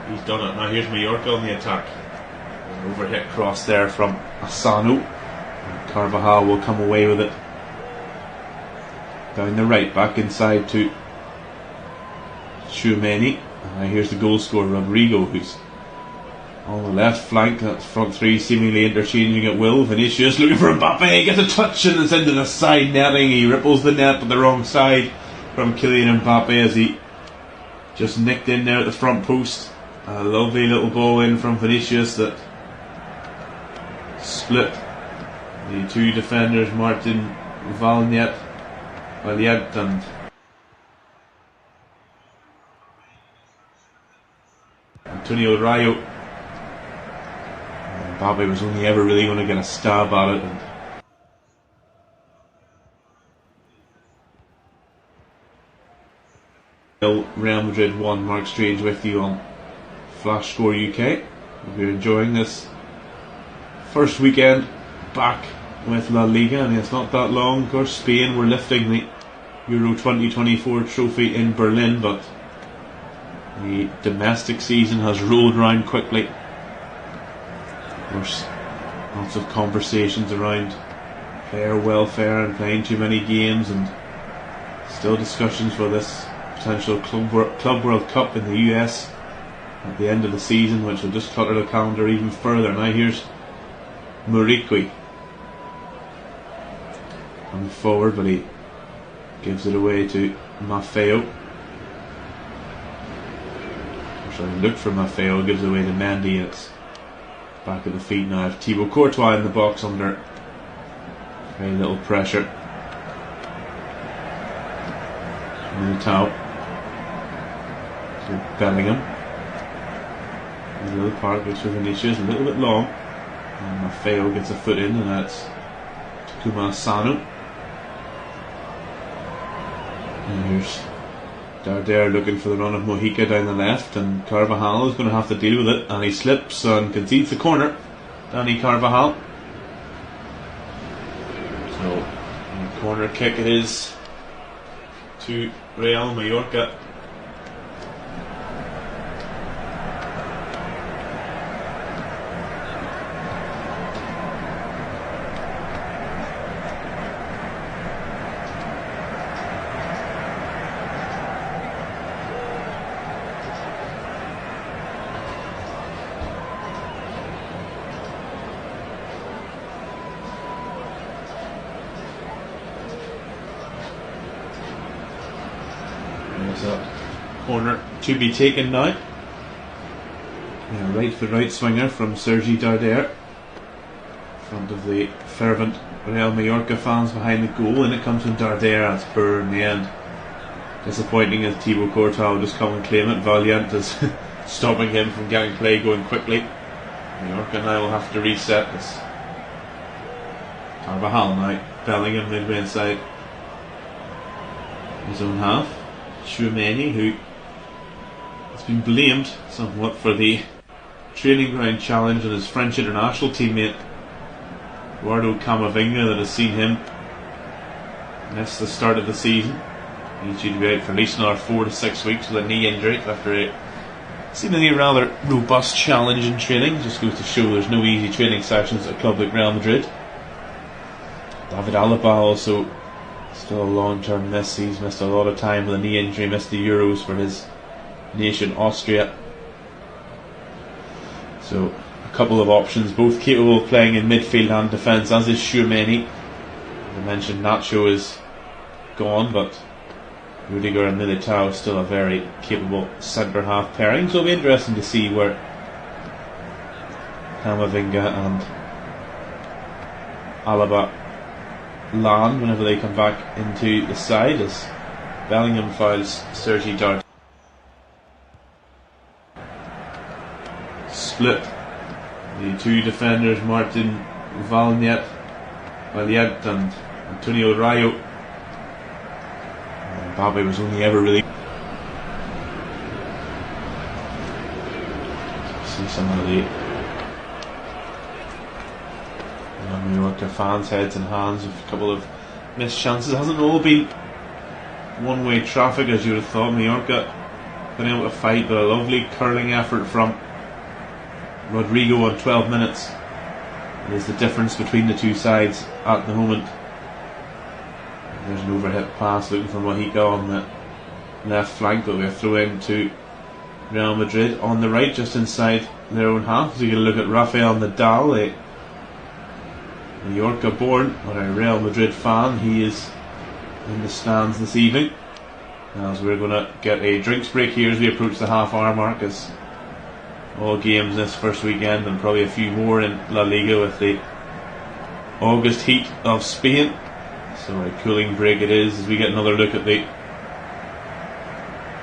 He's done it. Now here's Mallorca on the attack. An overhit cross there from Asano. Carvajal will come away with it. Down the right, back inside to Tchouameni. Now here's the goal scorer, Rodrigo, who's on the left flank. That's front three seemingly interchanging at will. Vinicius looking for Mbappe, gets a touch and it's into the side netting. He ripples the net but the wrong side from Kylian Mbappe as he just nicked in there at the front post. A lovely little ball in from Vinicius that split the two defenders, Martin Valiant and Antonio Rayo. Mbappe was only ever really going to get a stab at it. And Real Madrid 1, Mark Strange with you on Flash Score UK. If you're enjoying this first weekend back with La Liga, and it's not that long. Of course, Spain were lifting the Euro 2024 trophy in Berlin, but the domestic season has rolled around quickly. Of course, lots of conversations around player welfare and playing too many games, and still discussions for this potential Club World Cup in the US at the end of the season, which will just clutter the calendar even further. Now here's Muriqui coming forward, but he gives it away to Maffeo. Sorry, looked for Maffeo, gives it away to Mendy, and it's back at the feet now of Thibaut Courtois in the box under very little pressure. Militao to Bellingham. The little part goes for Vinicius, a little bit long, and Maffeo gets a foot in, and that's Takuma Asano. And here's Darder looking for the run of Mojica down the left, and Carvajal is going to have to deal with it, and he slips and concedes the corner. Dani Carvajal. So, a corner kick it is to Real Mallorca. Corner to be taken now. Right for right swinger from Sergi Darder. In front of the fervent Real Mallorca fans behind the goal, and it comes from Darder. That's poor in the end. Disappointing as Thibaut Courtois will just come and claim it. Valiant is stopping him from getting play going quickly. Mallorca now will have to reset this. Carvajal now. Bellingham midway inside his own half. Tchouameni, who has been blamed somewhat for the training ground challenge on his French international teammate Eduardo Camavinga that has seen him miss the start of the season. He's due to be out for at least another 4 to 6 weeks with a knee injury after a seemingly rather robust challenge in training. Just goes to show there's no easy training sessions at a club like Real Madrid. David Alaba also still a long-term miss. He's missed a lot of time with a knee injury, missed the Euros for his nation, Austria. So a couple of options, both capable of playing in midfield and defence, as is Tchouameni. As I mentioned, Nacho is gone, but Rudiger and Militao is still a very capable centre-half pairing. So it'll be interesting to see where Camavinga and Alaba land whenever they come back into the side, as Bellingham fouls Sergi Darder. Split. The two defenders, Martin Valiant and Antonio Rayo. Mbappe was only ever really. See some of the Mallorca fans' heads and hands with a couple of missed chances. It hasn't all been one-way traffic as you would have thought. Mallorca been able to fight, but a lovely curling effort from Rodrigo on 12 minutes is the difference between the two sides at the moment. There's an overhead pass looking for Mojica on the left flank, but we have throw in to Real Madrid on the right, just inside their own half. So you can look at Rafael Nadal, a Mallorca born but a Real Madrid fan. He is in the stands this evening, as we're going to get a drinks break here as we approach the half-hour mark, as all games this first weekend and probably a few more in La Liga with the August heat of Spain. So a cooling break it is as we get another look at the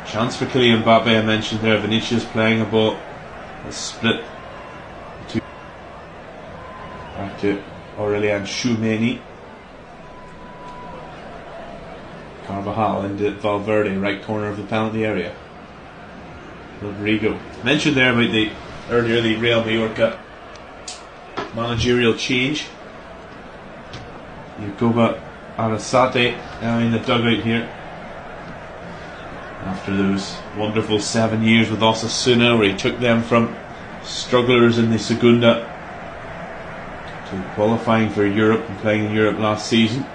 chance for Kylian Mbappe. I mentioned there Vinicius playing a ball, a split to back to Aurelien Tchouameni. Carvajal into Valverde, right corner of the penalty area. Rodrigo. Mentioned there about the Real Mallorca managerial change. Jacoba Arrasate now in the dugout here. After those wonderful 7 years with Osasuna, where he took them from strugglers in the Segunda to qualifying for Europe and playing in Europe last season.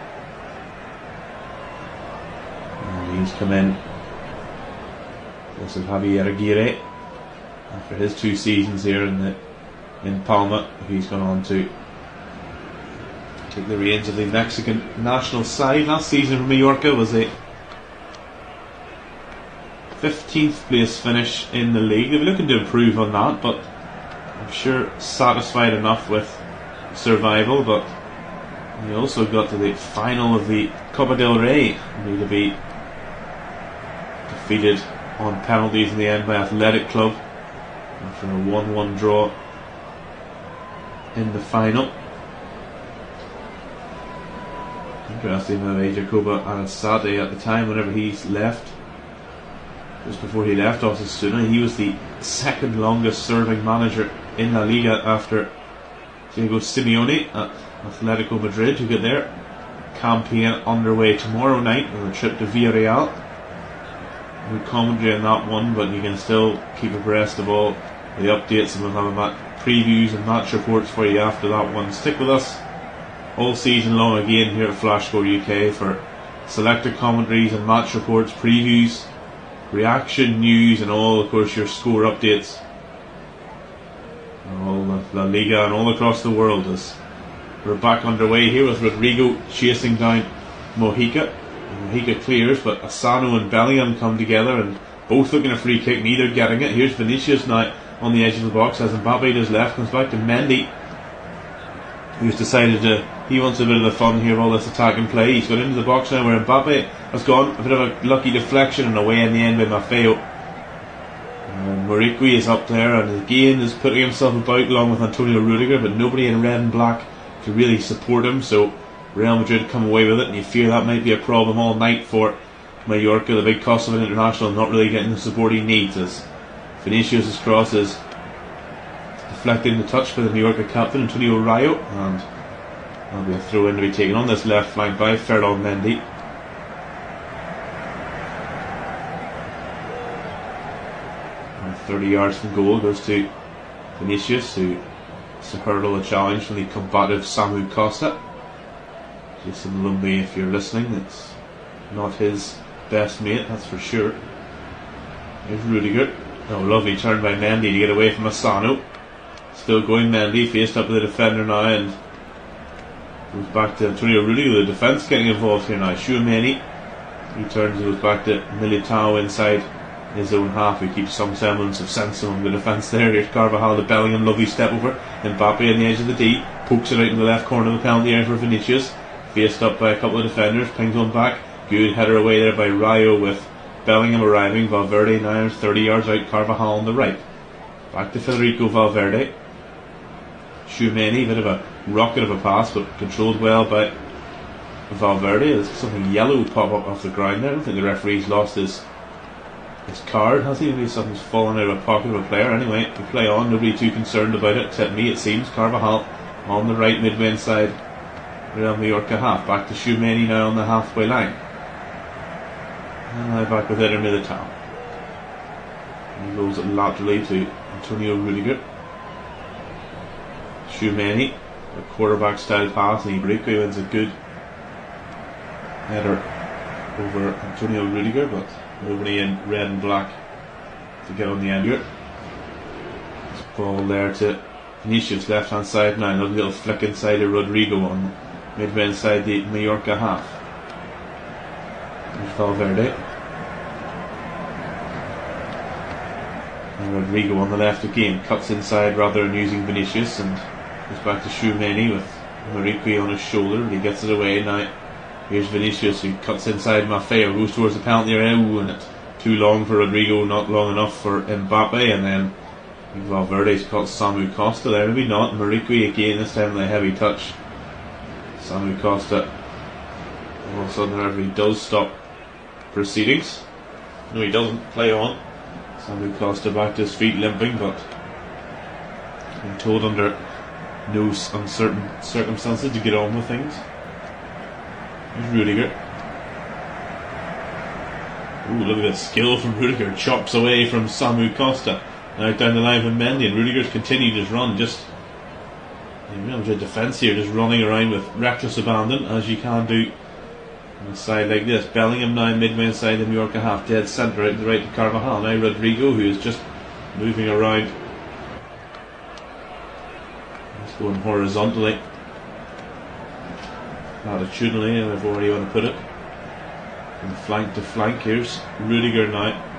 And he's come in with Javier Aguirre after his 2 seasons here in Palma. He's gone on to take the reins of the Mexican national side. Last season for Mallorca was a 15th place finish in the league. They'll be looking to improve on that, but I'm sure satisfied enough with survival. But he also got to the final of the Copa del Rey, only to be defeated on penalties in the end by Athletic Club after a 1-1 draw in the final. Interesting how Jacoba Arrasate at the time, whenever he's left, just before he left Osasuna, he was the second longest serving manager in La Liga after Diego Simeone at Atletico Madrid, who get their campaign underway tomorrow night with a trip to Villarreal. No commentary on that one, but you can still keep abreast of all the updates, and we'll have previews and match reports for you after that one. Stick with us all season long again here at Flash Score UK for selected commentaries and match reports, previews, reaction news, and all, of course, your score updates, and all of La Liga and all across the world, as we're back underway here with Rodrigo chasing down Mojica. Mojica clears, but Asano and Bellingham come together and both looking a free kick, neither getting it. Here's Vinicius now on the edge of the box as Mbappe does left, comes back to Mendy, who's decided he wants a bit of the fun here of all this attack and play. He's got into the box now where Mbappe has gone, a bit of a lucky deflection and away in the end by Maffeo. Moriqui is up there and again is putting himself about along with Antonio Rudiger, but nobody in red and black to really support him, so Real Madrid come away with it, and you fear that might be a problem all night for Mallorca. The big cost of an international not really getting the support he needs, as Vinicius' cross is deflected in the touch by the Mallorca captain Antonio Rayo, and there'll be a throw in to be taken on this left flank by Ferland Mendy. And 30 yards from goal goes to Vinicius, who has to hurdle a challenge from the combative Samu Costa. Jason Lumby, if you're listening, it's not his best mate, that's for sure. There's Rudiger. Oh, lovely turn by Mendy to get away from Asano. Still going Mendy, faced up with the defender now, and goes back to Antonio Rudiger. The defence getting involved here now. Tchouameni, he turns and goes back to Militao inside his own half, who keeps some semblance of sense among the defence there. Here's Carvajal, the Bellingham, lovely step over. Mbappe on the edge of the D, pokes it out in the left corner of the penalty area for Vinicius. Faced up by a couple of defenders, pings one back. Good header away there by Rayo with Bellingham arriving. Valverde now 30 yards out, Carvajal on the right. Back to Federico Valverde. Tchouameni, bit of a rocket of a pass, but controlled well by Valverde. There's something yellow pop up off the ground there. I don't think the referee's lost his card, has he? Maybe something's fallen out of a pocket of a player. Anyway, we play on, nobody too concerned about it, except me it seems. Carvajal on the right midway inside Real Mallorca half. Back to Shoumeni now on the halfway line. And now back with Eder Militao. He goes laterally to Antonio Rudiger. Shoumeni, a quarterback style pass, and Ibrique wins a good header over Antonio Rudiger, but nobody in red and black to get on the end here. This ball there to Vinicius, left hand side now. Another little flick inside to Rodrigo on midway inside the Mallorca half. There's Valverde. And Rodrigo on the left again, cuts inside rather than using Vinicius, and goes back to Shoumeni with Mariqui on his shoulder, but he gets it away now. Here's Vinicius, who cuts inside Maffeo, goes towards the penalty area, and it's too long for Rodrigo, not long enough for Mbappe, and then Valverde's caught Samu Costa there, maybe not. Mariqui again, this time with a heavy touch. Samu Costa, all of a sudden the referee does stop proceedings. No, he doesn't, play on. Samu Costa back to his feet limping, but being told under no uncertain circumstances to get on with things. Here's Rudiger. Ooh, look at that skill from Rudiger. Chops away from Samu Costa. Now down the line from Mendy, and Rudiger's continued his run. Just in Real Madrid defence here, just running around with reckless abandon, as you can do on a side like this. Bellingham now midway inside the Mallorca half, dead centre out to the right to Carvajal. Now Rodrigo, who is just moving around. He's going horizontally, latitudinally, however you want to put it. From flank to flank. Here's Rudiger now.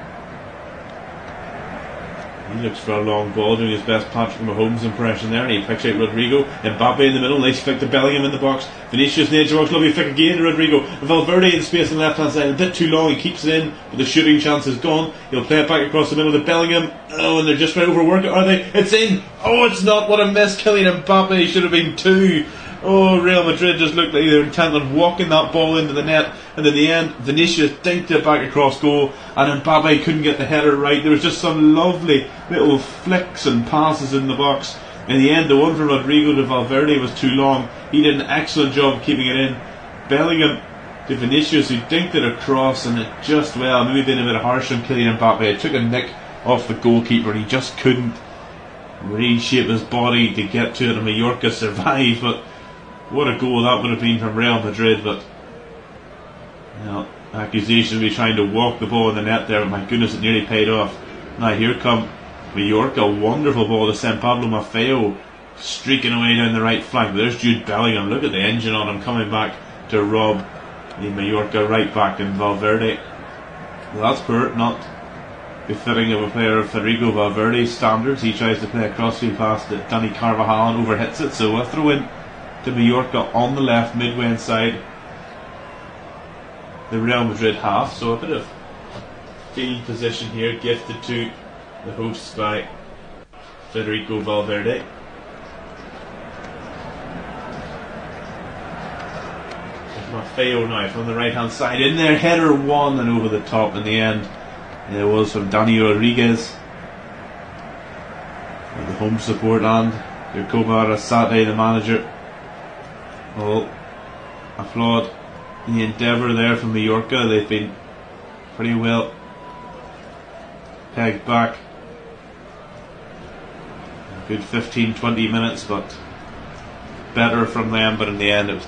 He looks for a long ball, doing his best Patrick Mahomes impression there, and he picks out Rodrigo. Mbappe in the middle, nice flick to Bellingham in the box. Vinicius in the edge of the box, lovely flick again to Rodrigo. Valverde in space on the left hand side, a bit too long, he keeps it in, but the shooting chance is gone. He'll play it back across the middle to Bellingham. Oh, and they're just about to overwork it, are they? It's in! Oh, it's not! What a miss! Kylian Mbappe should have been two. Oh, Real Madrid just looked like they were intent on walking that ball into the net, and in the end Vinicius dinked it back across goal, and Mbappe couldn't get the header right. There was just some lovely little flicks and passes in the box. In the end, the one from Rodrigo to Valverde was too long. He did an excellent job keeping it in. Bellingham to Vinicius, who dinked it across, and it just, well, maybe been a bit harsh on Kylian Mbappe. It took a nick off the goalkeeper, and he just couldn't reshape his body to get to it, and Mallorca survived. But what a goal that would have been from Real Madrid. But you know, accusation of me trying to walk the ball in the net there, but my goodness, it nearly paid off. Now here come Mallorca, wonderful ball to San Pablo Maffeo, streaking away down the right flank. But there's Jude Bellingham, look at the engine on him, coming back to rob the Mallorca right back in Valverde. Well, that's poor, not befitting of a player of Federico Valverde's standards. He tries to play a crossfield pass to Dani Carvajal and overhits it, so a throw in to Mallorca on the left, midway inside the Real Madrid half. So a bit of field position here gifted to the hosts by Federico Valverde. Maffeo now from the right hand side, in there, header one, and over the top in the end. It was from Dani Rodriguez with the home support, and Jacobo Arrasate, the manager, will applaud the endeavour there from Mallorca. They've been pretty well pegged back a good 15-20 minutes, but better from them. But in the end it was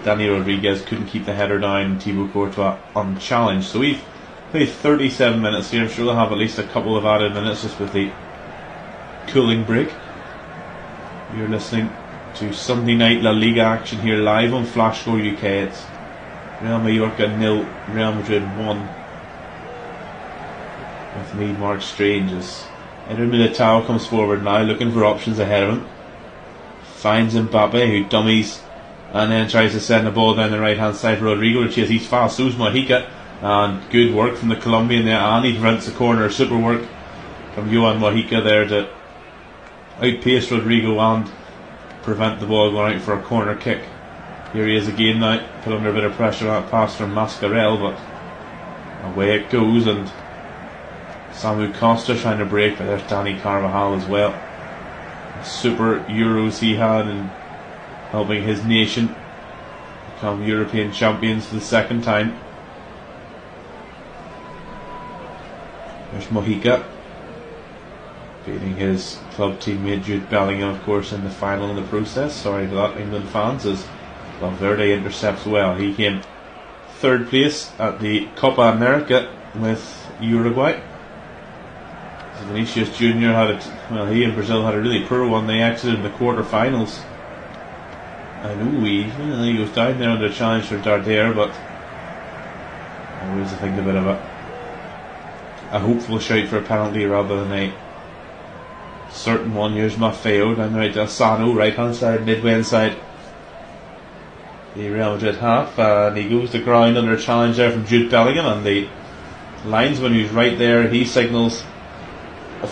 Dani Rodriguez couldn't keep the header down, and Thibaut Courtois unchallenged. So we've played 37 minutes here. I'm sure they'll have at least a couple of added minutes just with the cooling break. You're listening to Sunday night La Liga action here live on Flash Score UK. It's Real Mallorca 0, Real Madrid 1, with lead Mark Strange as Eder Militao comes forward now, looking for options ahead of him. Finds Mbappe, who dummies and then tries to send the ball down the right hand side for Rodrigo to chase. He's fast, so's Mojica, and good work from the Colombian there, and he prevents the corner. Super work from Joan Mojica there to outpace Rodrigo and prevent the ball going out for a corner kick. Here he is again now, put under a bit of pressure on that pass from Mascarell, but away it goes, and Samu Costa trying to break, but there's Danny Carvajal as well. Super Euros he had in helping his nation become European champions for the second time. There's Mojica beating his club teammate Jude Bellingham, of course, in the final in the process. Sorry for that, England fans, as Valverde intercepts well. He came third place at the Copa America with Uruguay. Vinicius Jr. he and Brazil had a really poor one. They exited in the quarter-finals. And he goes down there under challenge for Darder, but always I think a bit of a hopeful shout for a penalty rather than a certain one. Here's Maffeo down the right to Asano, right hand side, midway inside the Real Madrid half, and he goes to ground under a challenge there from Jude Bellingham, and the linesman who's right there, he signals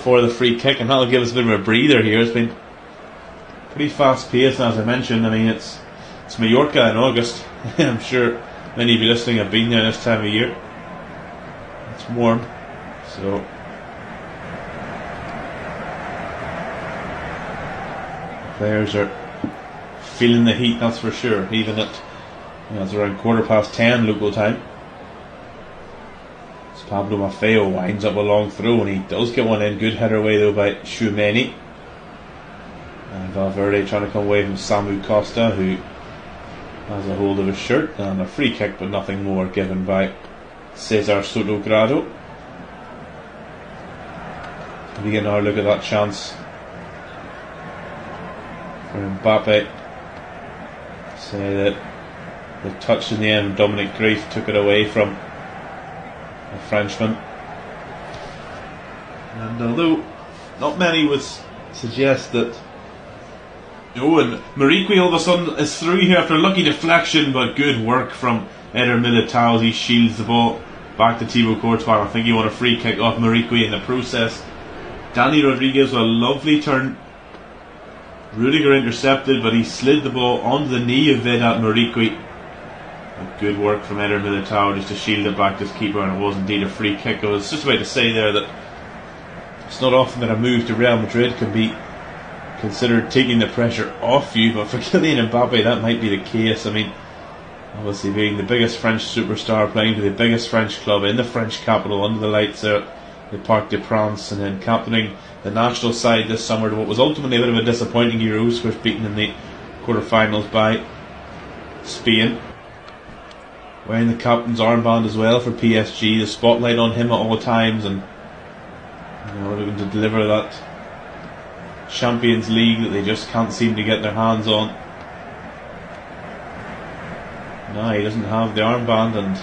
for the free kick, and that'll give us a bit of a breather here. It's been pretty fast paced, and as I mentioned, I mean it's Mallorca in August. I'm sure many of you listening have been there this time of year. It's warm, so players are feeling the heat, that's for sure, even at it's around 10:15 local time. As Pablo Maffeo winds up a long throw, and he does get one in. Good header away though by Tchouameni. And Valverde trying to come away from Samu Costa, who has a hold of his shirt, and a free kick but nothing more given by Cesar Sotogrado. We get another look at that chance for Mbappe. Say that the touch in the end, Dominic Greif took it away from the Frenchman. And although not many would suggest that and Mariqui all of a sudden is through here after a lucky deflection, but good work from Eder Militao. He shields the ball back to Thibaut Courtois. I think he won a free kick off Mariqui in the process. Danny Rodriguez with a lovely turn. Rudiger intercepted, but he slid the ball onto the knee of Vedat Mariqui. Good work from Eder Militao just to shield it back to his keeper, and it was indeed a free kick. I was just about to say there that it's not often that a move to Real Madrid can be considered taking the pressure off you, but for Kylian Mbappe that might be the case. I mean, obviously being the biggest French superstar, playing for the biggest French club in the French capital under the lights there at the Parc des Princes, and then captaining the national side this summer to what was ultimately a bit of a disappointing Euros, which beaten in the quarter-finals by Spain. Wearing the captain's armband as well for PSG, the spotlight on him at all times, and looking to deliver that Champions League that they just can't seem to get their hands on. No, he doesn't have the armband, and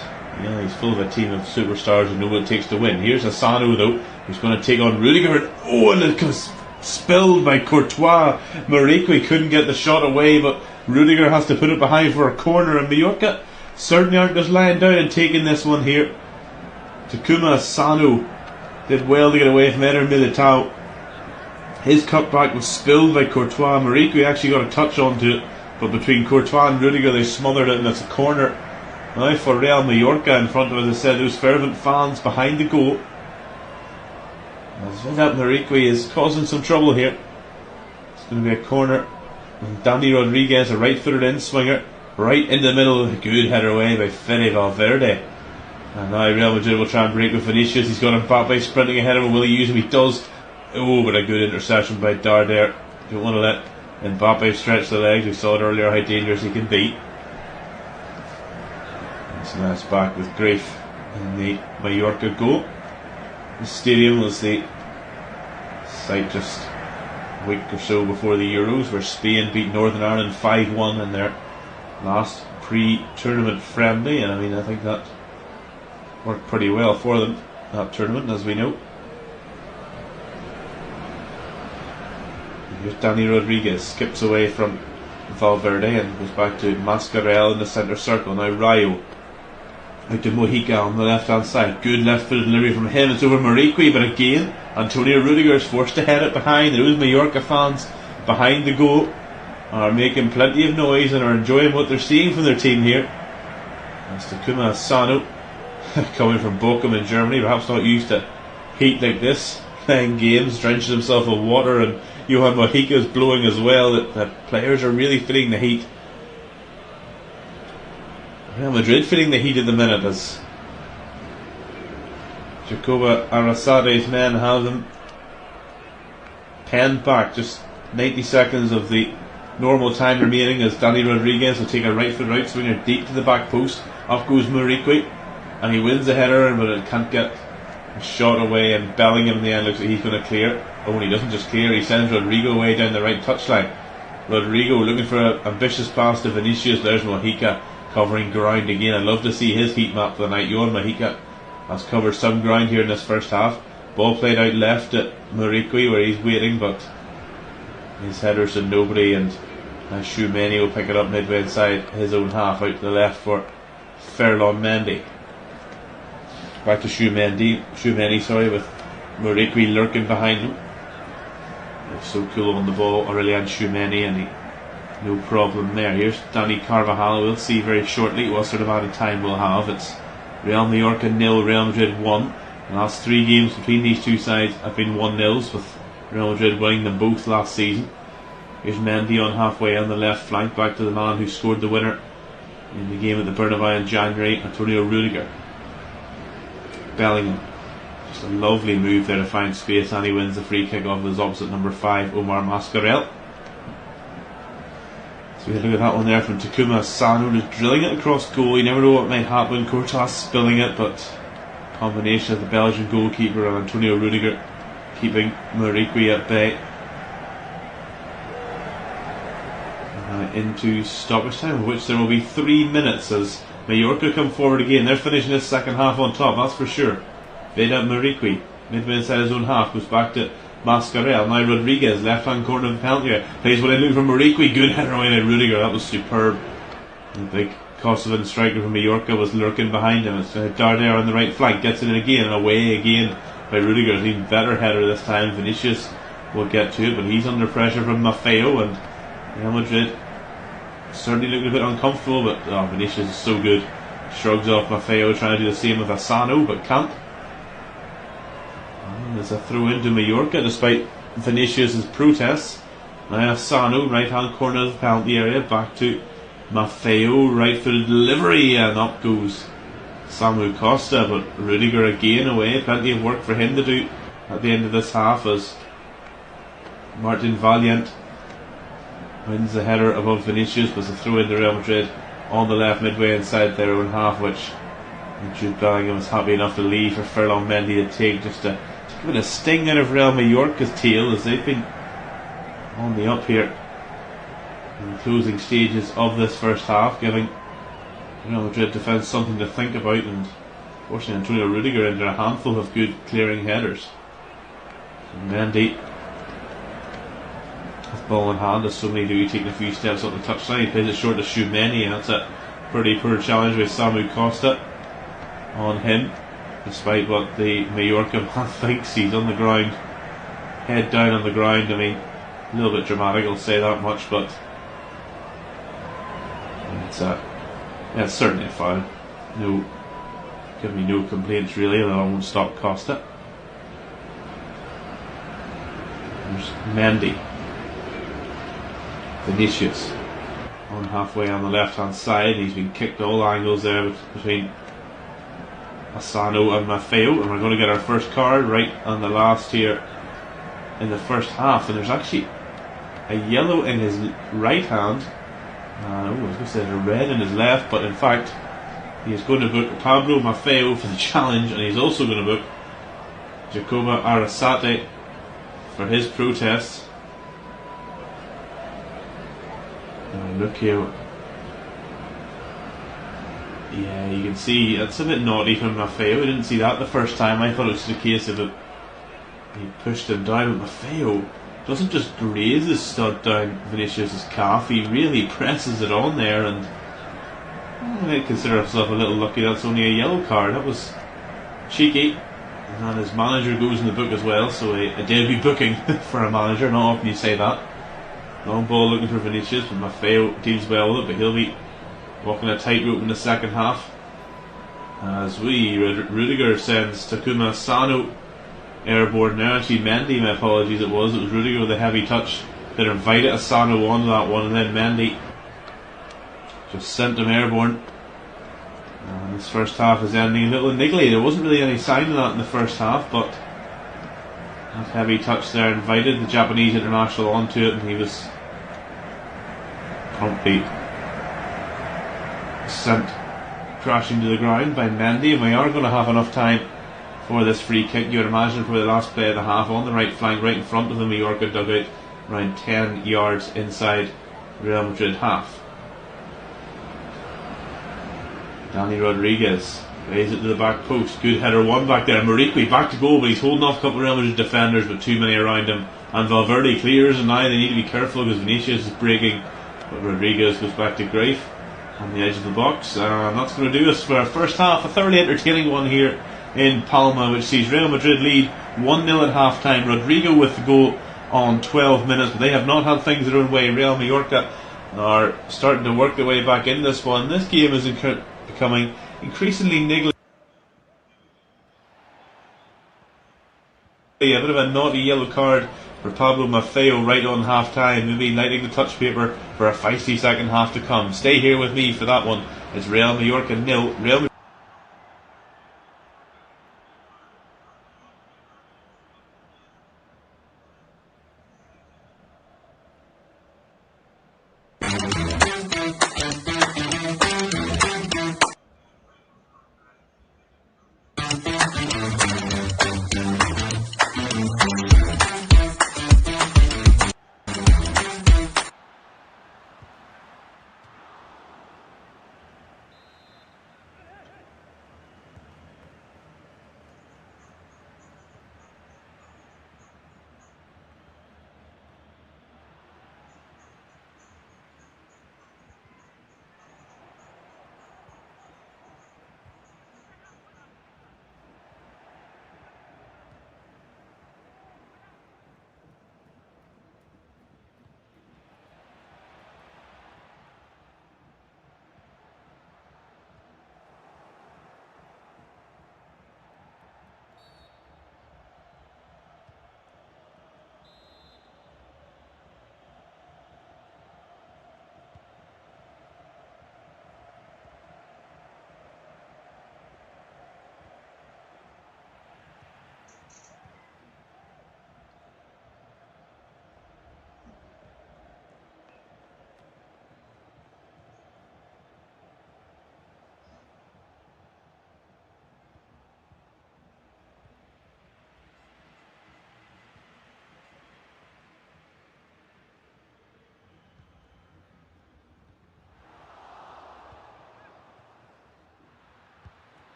he's full of a team of superstars who know what it takes to win. Here's Asano though, who's going to take on Rudiger, and it was spilled by Courtois. Mariqui couldn't get the shot away, but Rudiger has to put it behind for a corner, and Mallorca certainly aren't just lying down and taking this one here. Takuma Asano did well to get away from Eder Militao. His cutback was spilled by Courtois. Mariqui actually got a touch onto it, but between Courtois and Rudiger they smothered it, and it's a corner now for Real Mallorca in front of, as I said, those fervent fans behind the goal. As Vedat Mariqui is causing some trouble here. It's going to be a corner, and Danny Rodriguez, a right-footed in-swinger, right into the middle. A good header away by Fede Valverde. And now Real Madrid will try and break with Vinicius. He's got Mbappe sprinting ahead of him. Will he use him? He does. Oh, but a good interception by Darder. Don't want to let Mbappe stretch the legs. We saw it earlier how dangerous he can be. So now it's back with Greif in the Mallorca goal. The stadium was the site just a week or so before the Euros, where Spain beat Northern Ireland 5-1 in their last pre-tournament friendly, and I mean I think that worked pretty well for them, that tournament, as we know. Here's Danny Rodriguez, skips away from Valverde and goes back to Mascarell in the centre circle. Now Rayo out to Mojica on the left hand side. Good left footed delivery from him. It's over Mariqui, but again Antonio Rudiger is forced to head it behind. There was Mallorca fans behind the goal. are making plenty of noise and are enjoying what they're seeing from their team here. That's Takuma Asano, coming from Bochum in Germany, perhaps not used to heat like this, playing games, drenches himself with water, and Johan Mojica is blowing as well. The players are really feeling the heat. Real Madrid feeling the heat at the minute as Jacobo Arasade's men have them penned back. Just 90 seconds of the normal time remaining as Dani Rodriguez will take a right foot right swinger deep to the back post. Up goes Muriqui and he wins the header, but it can't get a shot away, and Bellingham in the end looks like he's going to clear. Oh, and he doesn't just clear, he sends Rodrigo away down the right touchline. Rodrigo looking for an ambitious pass to Vinicius. There's Mojica covering ground again. I'd love to see his heat map for the night. Johan Mojica has covered some ground here in this first half. Ball played out left at Muriqui where he's waiting, but his header's to nobody, and Shoumeni will pick it up midway inside his own half, out to the left for Ferland Mendy. Back to Shoumeni, with Muriqui lurking behind him. They're so cool on the ball, Aurelien Shoumeni, and no problem there. Here's Dani Carvajal. We'll see very shortly what sort of added time we'll have. It's Real Mallorca 0, Real Madrid 1. The last 3 games between these two sides have been 1-0s, with Real Madrid winning them both last season. Here's Mendy on halfway on the left flank, back to the man who scored the winner in the game at the Bernabeu in January, Antonio Rudiger. Bellingham, just a lovely move there to find space, and he wins the free kick off his opposite number 5, Omar Mascarell. So we had a look at that one there from Takuma Asano, just drilling it across goal. You never know what might happen. Courtois spilling it, but combination of the Belgian goalkeeper and Antonio Rudiger keeping Muriqui at bay. Into stoppage time, of which there will be 3 minutes as Mallorca come forward again. They're finishing this second half on top, that's for sure. Vedat Muriqui, midway inside his own half, goes back to Mascarell. Now Rodriguez, left hand corner of the penalty area, plays what I look from Muriqui. Good header away by Rudiger, that was superb. The big Kosovan striker from Mallorca was lurking behind him. It's Darder on the right flank, gets it in again and away again by Rudiger. An even better header this time. Vinicius will get to it, but he's under pressure from Maffeo, and Real Madrid certainly looking a bit uncomfortable, but Vinicius is so good. Shrugs off Maffeo, trying to do the same with Asano, but can't. And there's a throw into Mallorca despite Vinicius' protests. Now Asano, right hand corner of the penalty area, back to Maffeo, right footed delivery, and up goes Samu Costa, but Rudiger again away. Plenty of work for him to do at the end of this half as Martin Valiant wins the header above Vinicius, but a throw into Real Madrid on the left midway inside their own half, which Jude Bellingham was happy enough to leave for Ferland Mendy to take, just to give it a sting out of Real Mallorca's tail, as they've been on the up here in the closing stages of this first half, giving Real Madrid defence something to think about, and fortunately Antonio Rudiger into a handful of good clearing headers. So Mendy, with ball in hand, as so many do, taking a few steps up the touchline. He plays it short to Shoumeni, and that's a pretty poor challenge by Samu Costa on him, despite what the Mallorca man thinks. He's on the ground, head down on the ground. I mean, a little bit dramatic, I'll say that much, but it's certainly a foul. No, give me no complaints really, and I won't stop Costa. There's Mendy. Vinicius on halfway on the left hand side. He's been kicked all angles there between Asano and Maffeo, and we're going to get our first card right on the last here in the first half. And there's actually a yellow in his right hand, I was going to say there's a red in his left, but in fact he is going to book Pablo Maffeo for the challenge, and he's also going to book Jacobo Arrasate for his protests. Look here. Yeah, you can see it's a bit naughty from Maffeo. I didn't see that the first time. I thought it was just a case of he pushed him down, but Maffeo doesn't just graze his stud down Vinicius' calf. He really presses it on there, and I might consider himself a little lucky that's only a yellow card. That was cheeky. And his manager goes in the book as well, so a debut booking for a manager. Not often you say that. Long ball looking for Vinicius, but Maffeo deals well with it, but he'll be walking a tightrope in the second half. As Rudiger sends Takuma Sano airborne now. Actually, Mendy, my apologies, it was Rudiger with a heavy touch that invited Asano on that one, and then Mendy just sent him airborne. And this first half is ending a little niggly. There wasn't really any sign of that in the first half, but that heavy touch there invited the Japanese international onto it, and he was promptly sent crashing to the ground by Mendy. And we are going to have enough time for this free kick, you would imagine, for the last play of the half on the right flank, right in front of the Mallorca dugout, around 10 yards inside Real Madrid half. Dani Rodriguez lays it to the back post. Good header, one back there. Mariqui back to goal, but he's holding off a couple of Real Madrid defenders, but too many around him. And Valverde clears, and now they need to be careful because Vinicius is breaking. But Rodriguez goes back to Grafe on the edge of the box. And that's going to do us for our first half. A thoroughly entertaining one here in Palma, which sees Real Madrid lead 1-0 at half time. Rodrigo with the goal on 12 minutes, but they have not had things their own way. Real Mallorca are starting to work their way back in this one. This game is becoming increasingly niggly. A bit of a naughty yellow card for Pablo Maffeo right on half time, maybe lighting the touch paper for a feisty second half to come. Stay here with me for that one. It's Real Mallorca 0, Real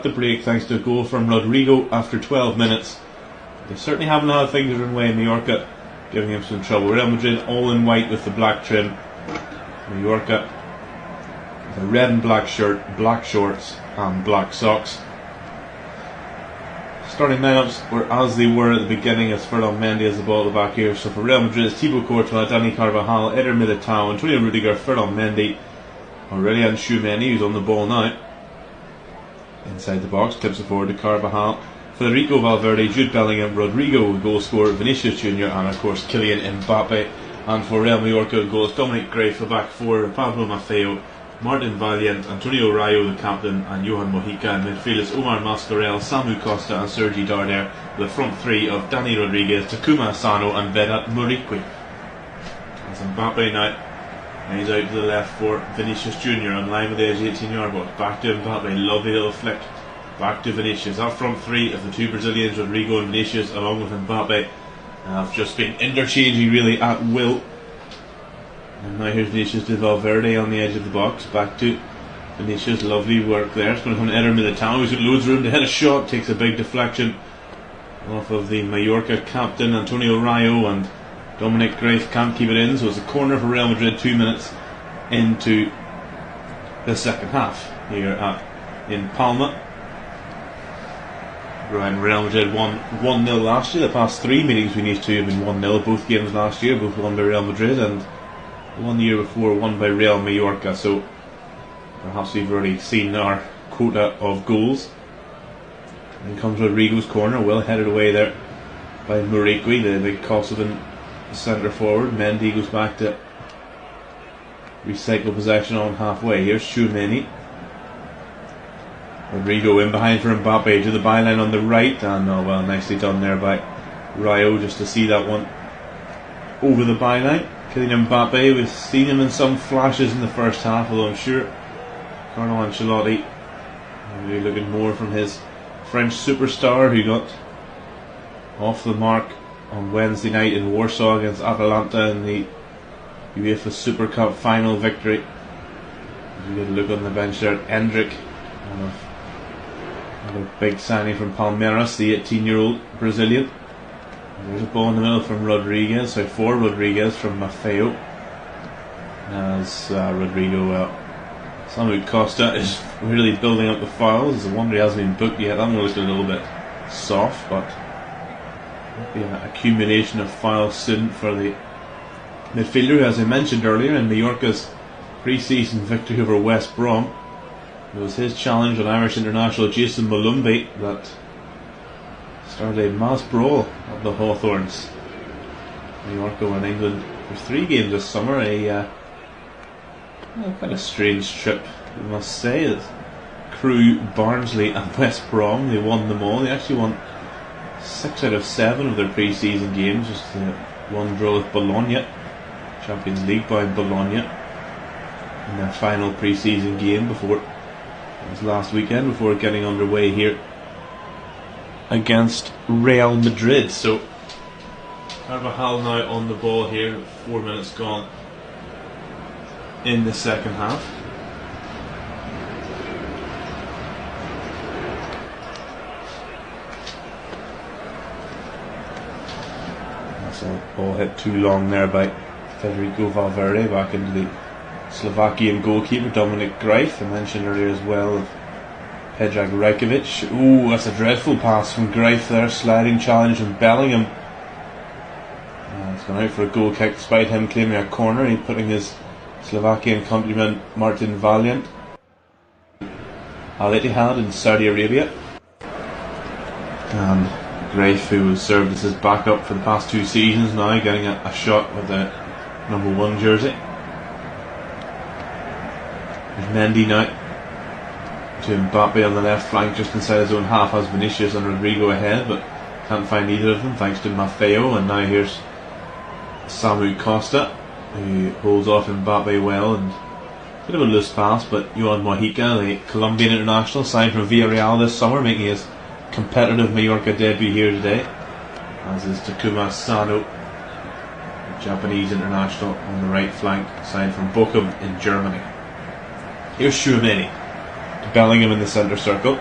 the break thanks to a goal from Rodrigo after 12 minutes. They certainly haven't had things their own way in Mallorca, giving him some trouble. Real Madrid all in white with the black trim. Mallorca with a red and black shirt, black shorts and black socks. Starting lineups were as they were at the beginning, as Ferland Mendy has the ball at the back here. So for Real Madrid, it's Thibaut Courtois, Dani Carvajal, Eder Militao, Antonio Rudiger, Ferland Mendy, Aurelien Tchouameni, who's on the ball now. Inside the box, tips it forward to Carvajal, Federico Valverde, Jude Bellingham, Rodrigo, goal scorer, Vinicius Junior, and of course Kylian Mbappe. And for Real Mallorca, goals Dominic Grave, the back four, Pablo Maffeo, Martin Valiant, Antonio Rayo, the captain, and Johan Mojica. In midfield is Omar Mascarell, Samu Costa and Sergi Darder, with the front three of Dani Rodriguez, Takuma Asano and Vedat Muriqui. As Mbappe now, and he's out to the left for Vinicius Junior on line with the edge 18-yard box. Back to Mbappe, lovely little flick. Back to Vinicius. Up front three of the two Brazilians, Rodrigo and Vinicius, along with Mbappe, have just been interchanging really at will. And now here's Vinicius to Valverde on the edge of the box. Back to Vinicius, lovely work there. It's going to come to Eder Militao, who's got loads of room to hit a shot. Takes a big deflection off of the Mallorca captain Antonio Rayo, and Dominic Grave can't keep it in, so it's a corner for Real Madrid 2 minutes into the second half here in Palma. Real Madrid won 1-0 last year. The past three meetings between these two have been 1-0. Both games last year, both won by Real Madrid, and one year before won by Real Mallorca. So perhaps we've already seen our quota of goals. In comes Rodrigo's corner, well headed away there by Muriqui, the big Kosovan centre forward. Mendy goes back to recycle possession on halfway. Here's Tchouameni. Rodrigo in behind for Mbappe to the byline on the right, and well, nicely done there by Rayo just to see that one over the byline. Kylian Mbappe, we've seen him in some flashes in the first half, although I'm sure Carlo Ancelotti will be looking more from his French superstar, who got off the mark on Wednesday night in Warsaw against Atalanta in the UEFA Super Cup final victory. You get a look on the bench there at Endrick, another big signing from Palmeiras, the 18-year-old Brazilian. There's a ball in the middle from Rodriguez, so for Rodriguez from Maffeo. As Rodrigo, Samu Costa is really building up the fouls. It's a wonder he hasn't been booked yet. That one looked a little bit soft, but might be an accumulation of fouls soon for the midfielder, as I mentioned earlier, in Mallorca's pre-season victory over West Brom. It was his challenge on Irish international Jason Malumbi that started a mass brawl at the Hawthorns. Mallorca were in England for 3 games this summer. Quite a strange trip, I must say. Crewe, Barnsley and West Brom, they won them all. They actually won 6 out of 7 of their pre-season games. Just one draw with Bologna, Champions League bound Bologna, in their final pre-season game before it was last weekend, before getting underway here against Real Madrid. So Carvajal now on the ball here, 4 minutes gone in the second half. That's a ball hit too long there by Federico Valverde, back into the Slovakian goalkeeper Dominic Grave. I mentioned earlier as well of Predrag Rajkovic. Ooh, that's a dreadful pass from Grave there. Sliding challenge from Bellingham. It's gone out for a goal kick despite him claiming a corner. He's putting his Slovakian countryman Martin Valiant, Al Ittihad in Saudi Arabia. And Grave, who was served as his backup for the past 2 seasons, now getting a shot with the number 1 jersey. There's Mendy now to Mbappe on the left flank, just inside his own half. Has Vinicius and Rodrigo ahead, but can't find either of them thanks to Maffeo. And now here's Samu Costa, who holds off Mbappe well, and a bit of a loose pass, but Johan Mojica, the Colombian international, signed from Villarreal this summer, making his competitive Mallorca debut here today, as is Takuma Asano, the Japanese international, on the right flank, signed from Bochum in Germany. Here's Tchouameni, Bellingham in the centre circle.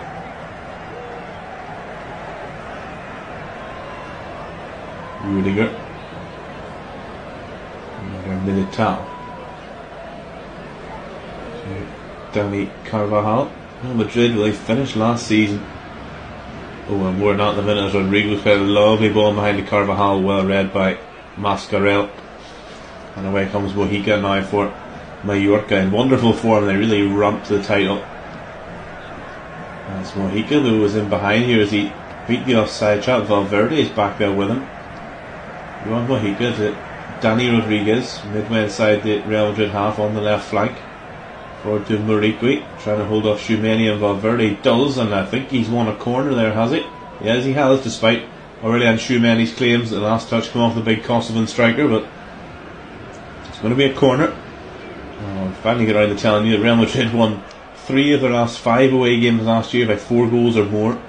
Rudiger. Militao. Dani Carvajal. Real Madrid, well, they finished last season. Oh, and we're not in the minute as Rodrigo's played a lovely ball behind the Carvajal, well read by Mascarell. And away comes Mojica now for Mallorca in wonderful form. They really ramped the title. As Mojica, though, was in behind here as he beat the offside trap. Valverde is back there with him. Juan Mojica to Dani Rodriguez, midway inside the Real Madrid half on the left flank. Forward to Muriqui, trying to hold off Tchouameni, and Valverde does, and I think he's won a corner there, has he? Yes, he has, despite Aurelian Tchouameni's claims that the last touch came off the big Kosovan striker, but it's going to be a corner. Finally get around to telling you that Real Madrid won 3 of their last 5 away games last year by 4 goals or more.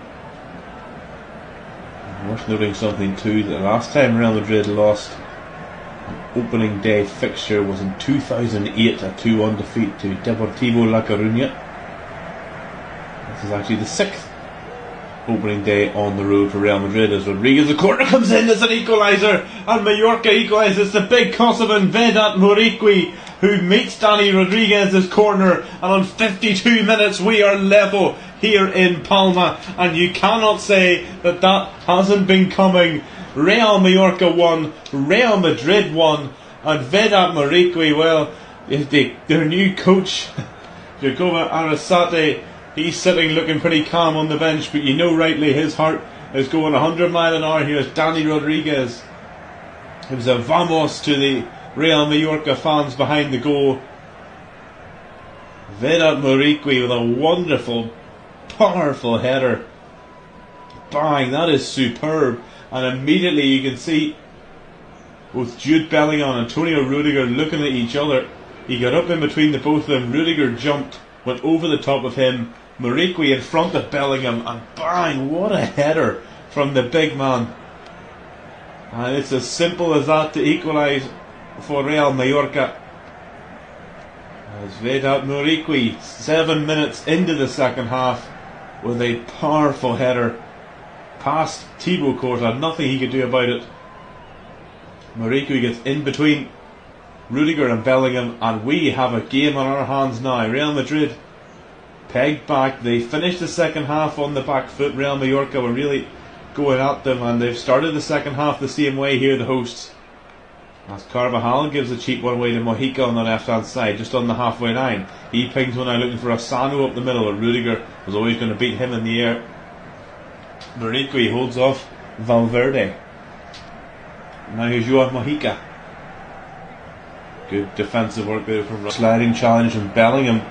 Worth noting something too, that the last time Real Madrid lost opening day fixture was in 2008, a 2-1 defeat to Deportivo La Coruña. This is actually the 6th opening day on the road for Real Madrid as Rodriguez, the corner comes in as an equaliser, and Mallorca equalises. The big Kosovan Vedat Muriqui who meets Dani Rodriguez's corner, and on 52 minutes we are level here in Palma, and you cannot say that that hasn't been coming. Real Mallorca won, Real Madrid won, and Vedat Muriqui, well, their new coach, Jacobo Arrasate, he's sitting looking pretty calm on the bench, but you know rightly his heart is going 100 miles an hour here as Dani Rodriguez. It was a vamos to the Real Mallorca fans behind the goal. Vedat Muriqui with a wonderful, powerful header. Bang, that is superb. And immediately you can see both Jude Bellingham and Antonio Rudiger looking at each other. He got up in between the both of them. Rudiger jumped, went over the top of him. Muriqui in front of Bellingham, and bang, what a header from the big man. And it's as simple as that to equalise for Real Mallorca. As Vedat Muriqui, 7 minutes into the second half, with a powerful header past Thibaut Courtois, nothing he could do about it. Muriqui gets in between Rudiger and Bellingham, and we have a game on our hands now. Real Madrid pegged back. They finished the second half on the back foot. Real Mallorca were really going at them, and they've started the second half the same way here, the hosts. As Carvajal gives a cheap one away to Mojica on the left hand side, just on the halfway line. He pings one out looking for Asano up the middle, but Rudiger was always going to beat him in the air. Muriqui holds off Valverde. Now here's Joao Mojica. Good defensive work there from sliding challenge from Bellingham.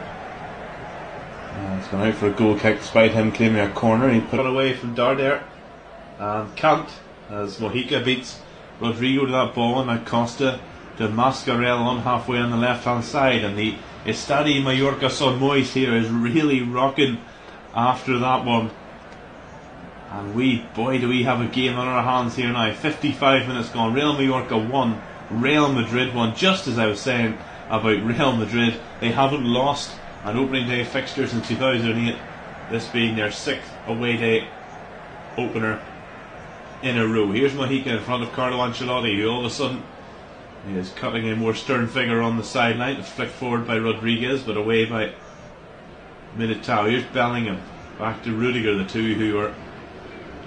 It's gone out for a goal kick despite him claiming a corner. He put it away from Darder and can't, as Mojica beats Rodrigo to that ball, and now Costa to Mascarell on halfway on the left hand side, and the Estadi Mallorca Son Mois here is really rocking after that one. And boy do we have a game on our hands here now. 55 minutes gone. Real Mallorca won, Real Madrid won. Just as I was saying about Real Madrid, they haven't lost an opening day fixture since 2008, this being their 6th away day opener in a row. Here's Mojica in front of Carlo Ancelotti, who all of a sudden is cutting a more stern figure on the sideline. It's flicked forward by Rodriguez, but away by Militao. Here's Bellingham, back to Rudiger, the two who are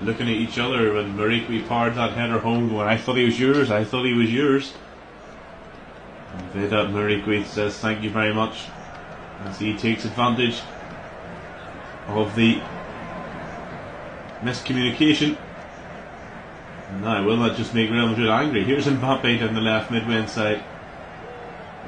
looking at each other when Muriqui fired that header home, going, I thought he was yours, I thought he was yours. And Vedat Muriqui says thank you very much, as he takes advantage of the miscommunication. Now, will that just make Real Madrid angry? Here's Mbappe down the left, midway inside.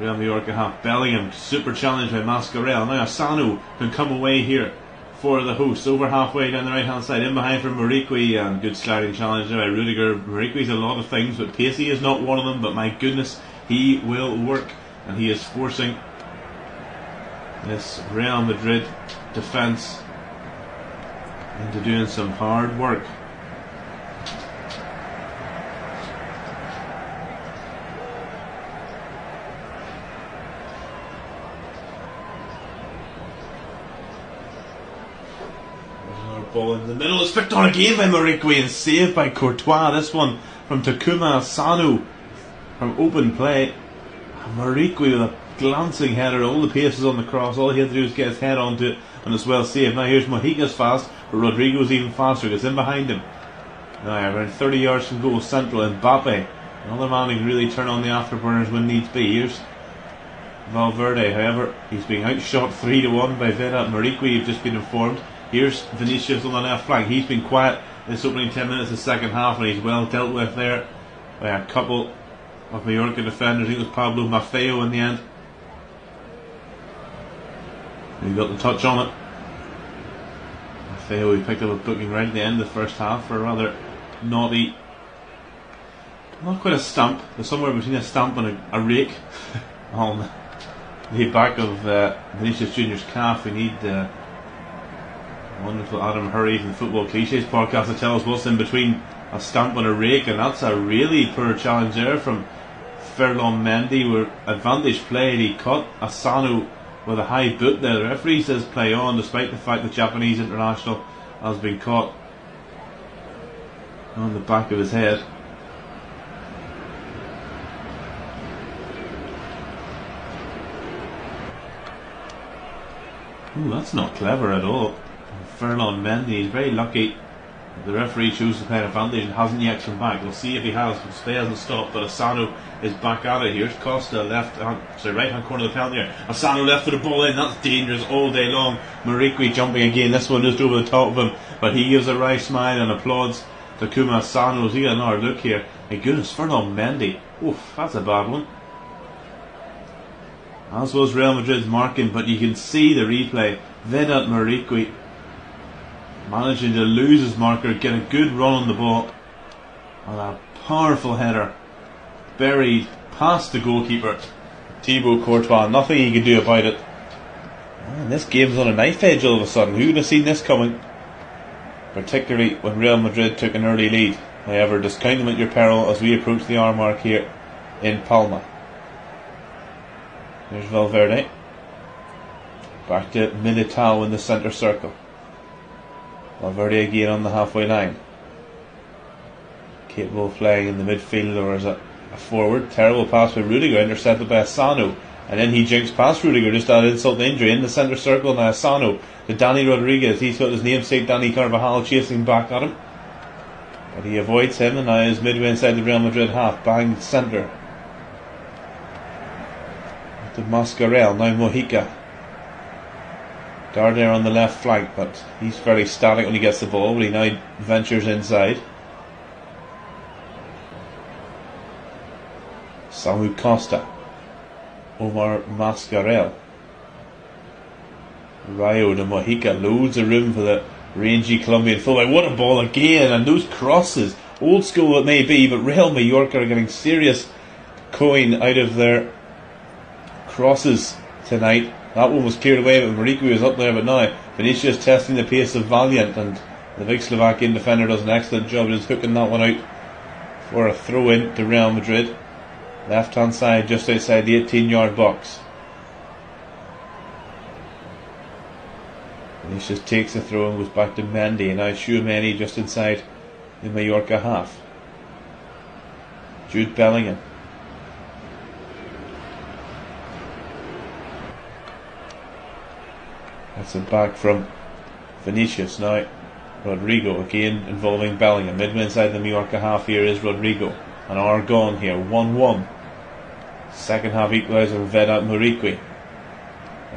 Real Mallorca have Bellingham, super challenged by Mascarell. Now Asano can come away here for the hosts, over halfway down the right hand side, in behind for Muriqui, and good sliding challenge there by Rudiger. Muriqui's a lot of things, but pacey is not one of them, but my goodness, he will work, and he is forcing this Real Madrid defence into doing some hard work. Ball in the middle, it's picked on again by Muriqui and saved by Courtois. This one from Takuma Asano from open play. Marique with a glancing header, all the pace was on the cross, all he had to do was get his head onto it, and it's well saved. Now here's Mojica's fast, but Rodrigo's even faster, gets in behind him. Now around 30 yards from goal central, Mbappe, another man who can really turn on the afterburners when needs be. Here's Valverde, however, he's being outshot 3-1 by Vedat Marique, you've just been informed. Here's Vinicius on the left flank, he's been quiet this opening 10 minutes of the second half, and he's well dealt with there by a couple of Mallorca defenders. I think it was Pablo Maffeo in the end. He got the touch on it. Maffeo, he picked up a booking right at the end of the first half for a rather naughty, not quite a stamp, but somewhere between a stamp and a rake on the back of Vinicius Junior's calf. We need wonderful Adam Hurry from the Football Clichés podcast to tell us what's in between a stamp and a rake, and that's a really poor challenge there from Ferland Mendy, where advantage played. He caught Asano with a high boot there. The referee says play on, despite the fact the Japanese international has been caught on the back of his head. Ooh, that's not clever at all. Ferland Mendy is very lucky. The referee chose to play an advantage and hasn't yet come back. We'll see if he has, because play hasn't stopped. But Asano is back at it. Here's Costa, right hand corner of the penalty area. Asano left for the ball in. That's dangerous all day long. Marique jumping again. This one just over the top of him, but he gives a wry smile and applauds Takuma Asano. He got another look here. My goodness, Ferland Mendy. Oof, that's a bad one. As was Real Madrid's marking, but you can see the replay. Vedat Marique managing to lose his marker, get a good run on the ball, and a powerful header buried past the goalkeeper Thibaut Courtois. Nothing he could do about it. And this game's on a knife edge all of a sudden. Who would have seen this coming? Particularly when Real Madrid took an early lead. However, discount them at your peril as we approach the hour mark here in Palma. There's Valverde. Back to Militao in the centre circle. Valverde again on the halfway line. Capable of playing in the midfield or as a forward. Terrible pass by Rudiger, intercepted by Asano. And then he jinks past Rudiger, just out of insult to injury. In the centre circle now, Asano to Dani Rodriguez. He's got his namesake Dani Carvajal chasing back at him, but he avoids him, and now is midway inside the Real Madrid half. Bang centre to Mascarell, now Mojica. Darder on the left flank, but he's very static when he gets the ball, but he now ventures inside. Samu Costa, Omar Mascarell, Rayo to Mojica. Loads of room for the rangy Colombian fullback. What a ball again, and those crosses, old school it may be, but Real Mallorca are getting serious coin out of their crosses tonight. That one was cleared away, but Marique was up there, but now Vinicius testing the pace of Valiant, and the big Slovakian defender does an excellent job just hooking that one out for a throw in to Real Madrid. Left hand side, just outside the 18-yard box. Vinicius takes the throw and goes back to Mendy, and now Tchouaméni just inside the Mallorca half. Jude Bellingham. That's it back from Vinicius. Now Rodrigo again involving Bellingham. Midway inside the Mallorca half here is Rodrigo. An hour gone here, 1-1. Second half equaliser from Vedat Marique.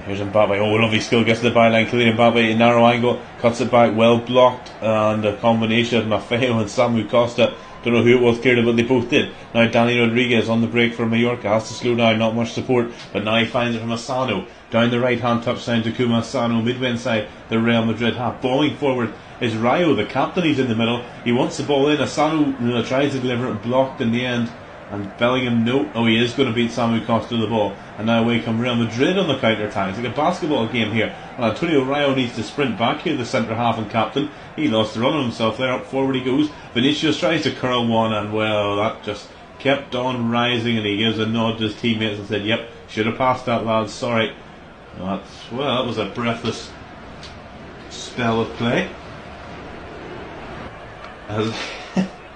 Here's Mbappe. Oh, lovely skill, gets to the byline. Kylian Mbappe in narrow angle, cuts it back, well blocked, and a combination of Maffeo and Samu Costa. Don't know who it was cleared it, but they both did. Now Dani Rodriguez on the break for Mallorca, has to slow down, not much support, but now he finds it from Asano. Down the right hand touchdown to Takuma Asano, midway inside the Real Madrid half. Balling forward is Rayo, the captain. He's in the middle, he wants the ball in. Asano tries to deliver it, blocked in the end, and Bellingham, he is going to beat Samu Costa to the ball, and now away come Real Madrid on the counter attack. It's like a basketball game here, and Antonio Rayo needs to sprint back here, the centre half and captain. He lost the run of himself there, up forward he goes. Vinicius tries to curl one, and well, that just kept on rising, and he gives a nod to his teammates and said, yep, should have passed that, lads, sorry. That was a breathless spell of play. As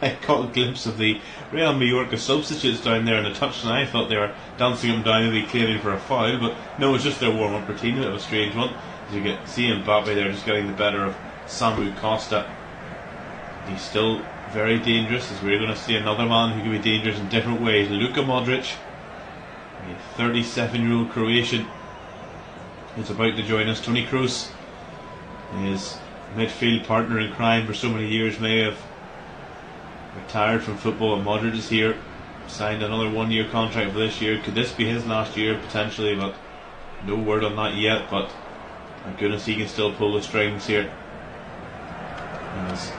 I caught a glimpse of the Real Mallorca substitutes down there in the touchline. I thought they were dancing them down, maybe claiming for a foul, but no, it's just their warm-up routine. It was a strange one. As you can see, Mbappe there just getting the better of Samu Costa. He's still very dangerous, as we're going to see another man who can be dangerous in different ways. Luka Modric, a 37-year-old Croatian, is about to join us. Toni Kroos, his midfield partner in crime for so many years, may have retired from football, and Modric is here, signed another 1-year contract for this year. Could this be his last year? Potentially, but no word on that yet. But my goodness, he can still pull the strings here. As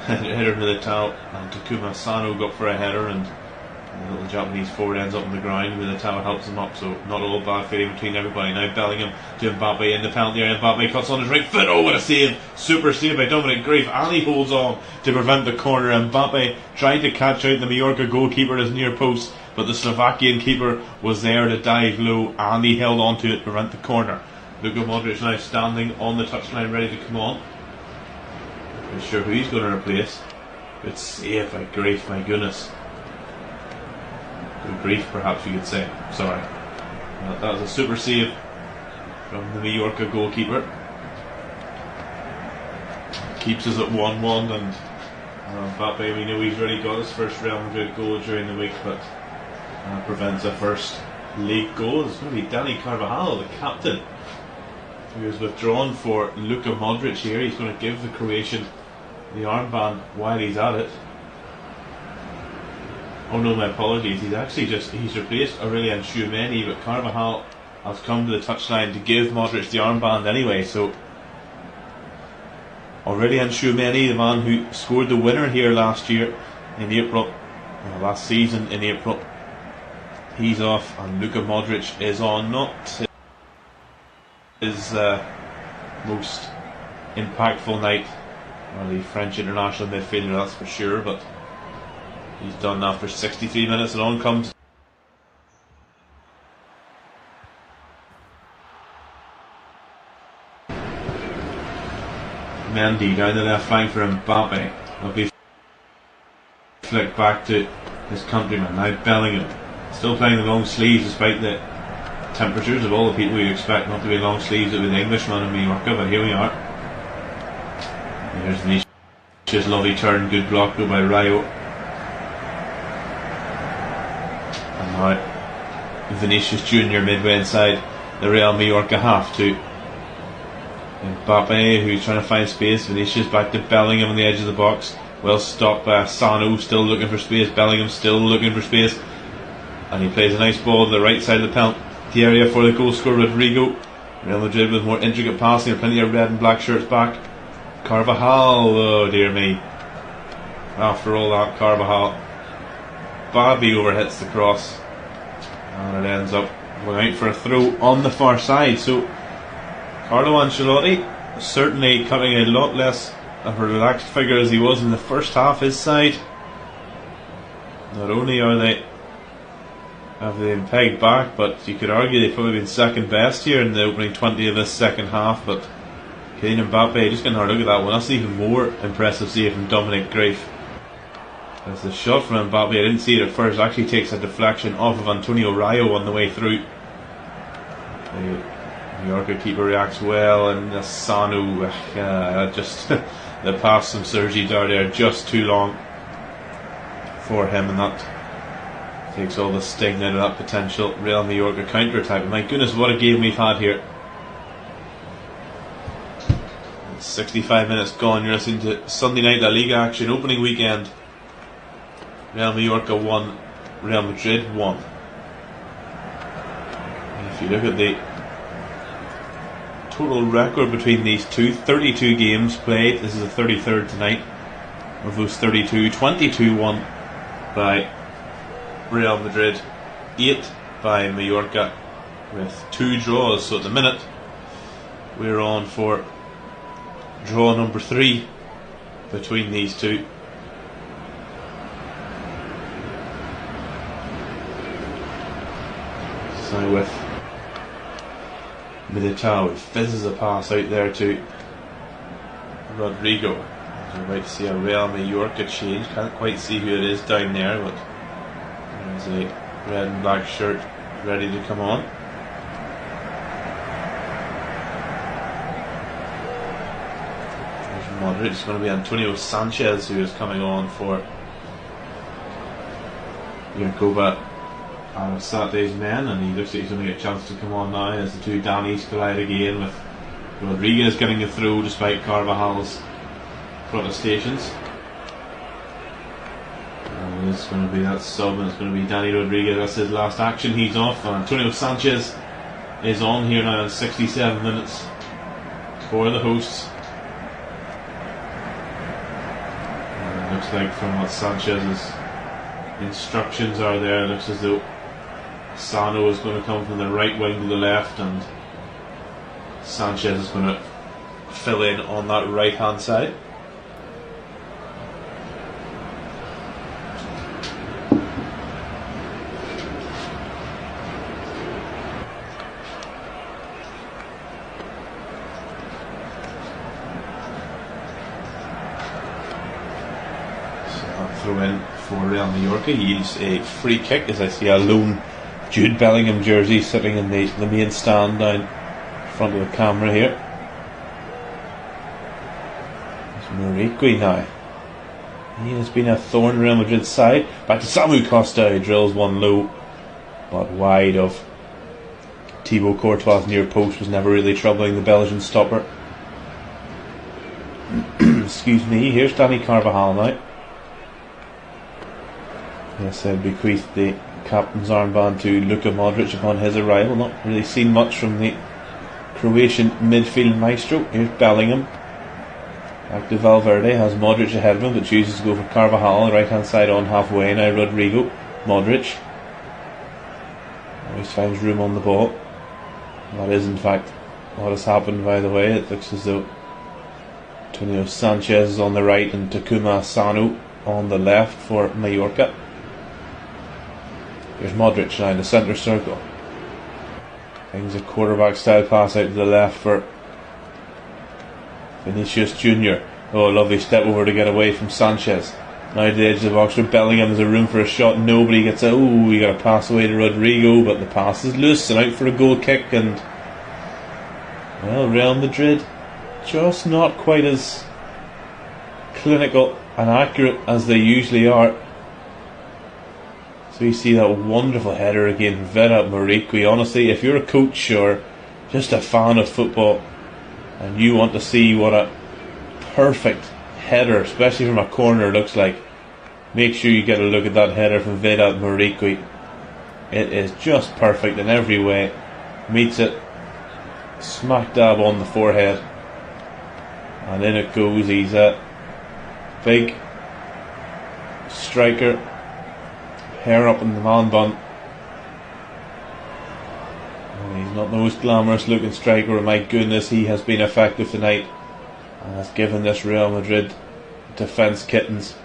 header Militao and Takuma Sano got for a header, and the little Japanese forward ends up on the ground. Militao helps him up, so not all bad feeling between everybody. Now Bellingham to Mbappe in the penalty area. Mbappe cuts on his right foot. Oh, what a save! Super save by Dominic Grave, and he holds on to prevent the corner. Mbappe tried to catch out the Mallorca goalkeeper at his near post, but the Slovakian keeper was there to dive low, and he held on to it to prevent the corner. Luka Modric now standing on the touchline, ready to come on. Not sure who he's going to replace. Good save by Grave, my goodness. Good grief, perhaps you could say. Sorry. That was a super save from the Mallorca goalkeeper. Keeps us at 1-1, and Mbappe, we know he's already got his first Real Madrid goal during the week, but prevents a first league goal. It's going to be Dani Carvajal, the captain, who is withdrawn for Luka Modric here. He's going to give the Croatian the armband while he's at it. Oh no, my apologies. He's replaced Aurelien Tchouameni, but Carvajal has come to the touchline to give Modric the armband anyway. So Aurelien Tchouameni, the man who scored the winner here last year in April, last season in April, he's off, and Luka Modric is on. Not his most impactful night, or the French international midfielder, that's for sure, but he's done after 63 minutes, and on comes Mendy down the left flank for Mbappe. It'll be flicked back to his countryman. Now Bellingham, still playing the long sleeves despite the temperatures of all the people you expect not to be long sleeves. It was an Englishman in Mallorca, but here we are. There's Vinicius, lovely turn, good block though by Rayo. And now Vinicius Jr. midway inside the Real Mallorca half to Mbappe, who's trying to find space. Vinicius back to Bellingham on the edge of the box. Well stopped by Sano, still looking for space. Bellingham still looking for space, and he plays a nice ball to the right side of the penalty area for the goal scorer Rodrigo. Real Madrid with more intricate passing, plenty of red and black shirts back. Carvajal, oh dear me. After all that, Carvajal badly overhits the cross, and it ends up going out for a throw on the far side. So Carlo Ancelotti certainly cutting a lot less of a relaxed figure as he was in the first half. His side, not only have they been pegged back, but you could argue they've probably been second best here in the opening 20 of this second half. But Kylian Mbappe, just getting a hard look at that one. That's an even more impressive save from Dominic Grave. As the shot from Mbappe, I didn't see it at first, actually takes a deflection off of Antonio Rayo on the way through. The Mallorca keeper reacts well, and Sanu, just the pass from Sergi Darder just too long for him, and that takes all the sting out of that potential Real Mallorca counter-attack. My goodness, what a game we've had here. 65 minutes gone. You're listening to Sunday night La Liga action, opening weekend. Real Mallorca 1, Real Madrid 1. And if you look at the total record between these two, 32 games played. This is the 33rd tonight. Of those 32, 22 won by Real Madrid, 8 by Mallorca, with 2 draws. So at the minute we're on for draw number 3 between these two. So with Militao, fizzes a pass out there to Rodrigo. We're about to see a Real Mallorca change. Can't quite see who it is down there, but there's a red and black shirt ready to come on. There's Madrid. It's going to be Antonio Sanchez who is coming on for Jacoba Arasate's men, and he looks like he's going to get a chance to come on now as the two Dannies collide again, with Rodriguez getting a throw despite Carvajal's protestations. And it's going to be that sub, and it's going to be Danny Rodriguez. That's his last action. He's off, and Antonio Sanchez is on here now in 67 minutes for the hosts. And it looks like from what Sanchez's instructions are there, it looks as though Sano is going to come from the right wing to the left, and Sanchez is going to fill in on that right hand side. Throw in for Real Mallorca. He yields a free kick as I see a lone Jude Bellingham jersey sitting in the main stand down front of the camera here. There's Muriqui now. He has been a thorn in Real Madrid's side. Back to Samu Costa, who drills one low but wide of Thibaut Courtois' near post. Was never really troubling the Belgian stopper. Excuse me. Here's Danny Carvajal now. Yes, I bequeathed the captain's armband to Luka Modric upon his arrival. Not really seen much from the Croatian midfield maestro. Here's Bellingham. Back to Valverde. Has Modric ahead of him, but chooses to go for Carvajal. Right hand side on halfway now. Rodrigo. Modric. Always finds room on the ball. That is in fact what has happened, by the way. It looks as though Antonio Sanchez is on the right and Takuma Sano on the left for Mallorca. Here's Modric now in the centre circle. Things a quarterback style pass out to the left for Vinicius Jr. Oh, lovely step over to get away from Sanchez. Now to the edge of the box for Bellingham. There's a room for a shot. Nobody gets it. Oh, we got a pass away to Rodrigo, but the pass is loose and out for a goal kick. And well, Real Madrid just not quite as clinical and accurate as they usually are. So you see that wonderful header again from Vedat Muriqui. Honestly, if you're a coach or just a fan of football and you want to see what a perfect header, especially from a corner, looks like, make sure you get a look at that header from Vedat Muriqui. It is just perfect in every way. Meets it smack dab on the forehead, and in it goes. He's a big striker. Hair up in the man bun. And he's not the most glamorous looking striker, but my goodness, he has been effective tonight and has given this Real Madrid defence kittens.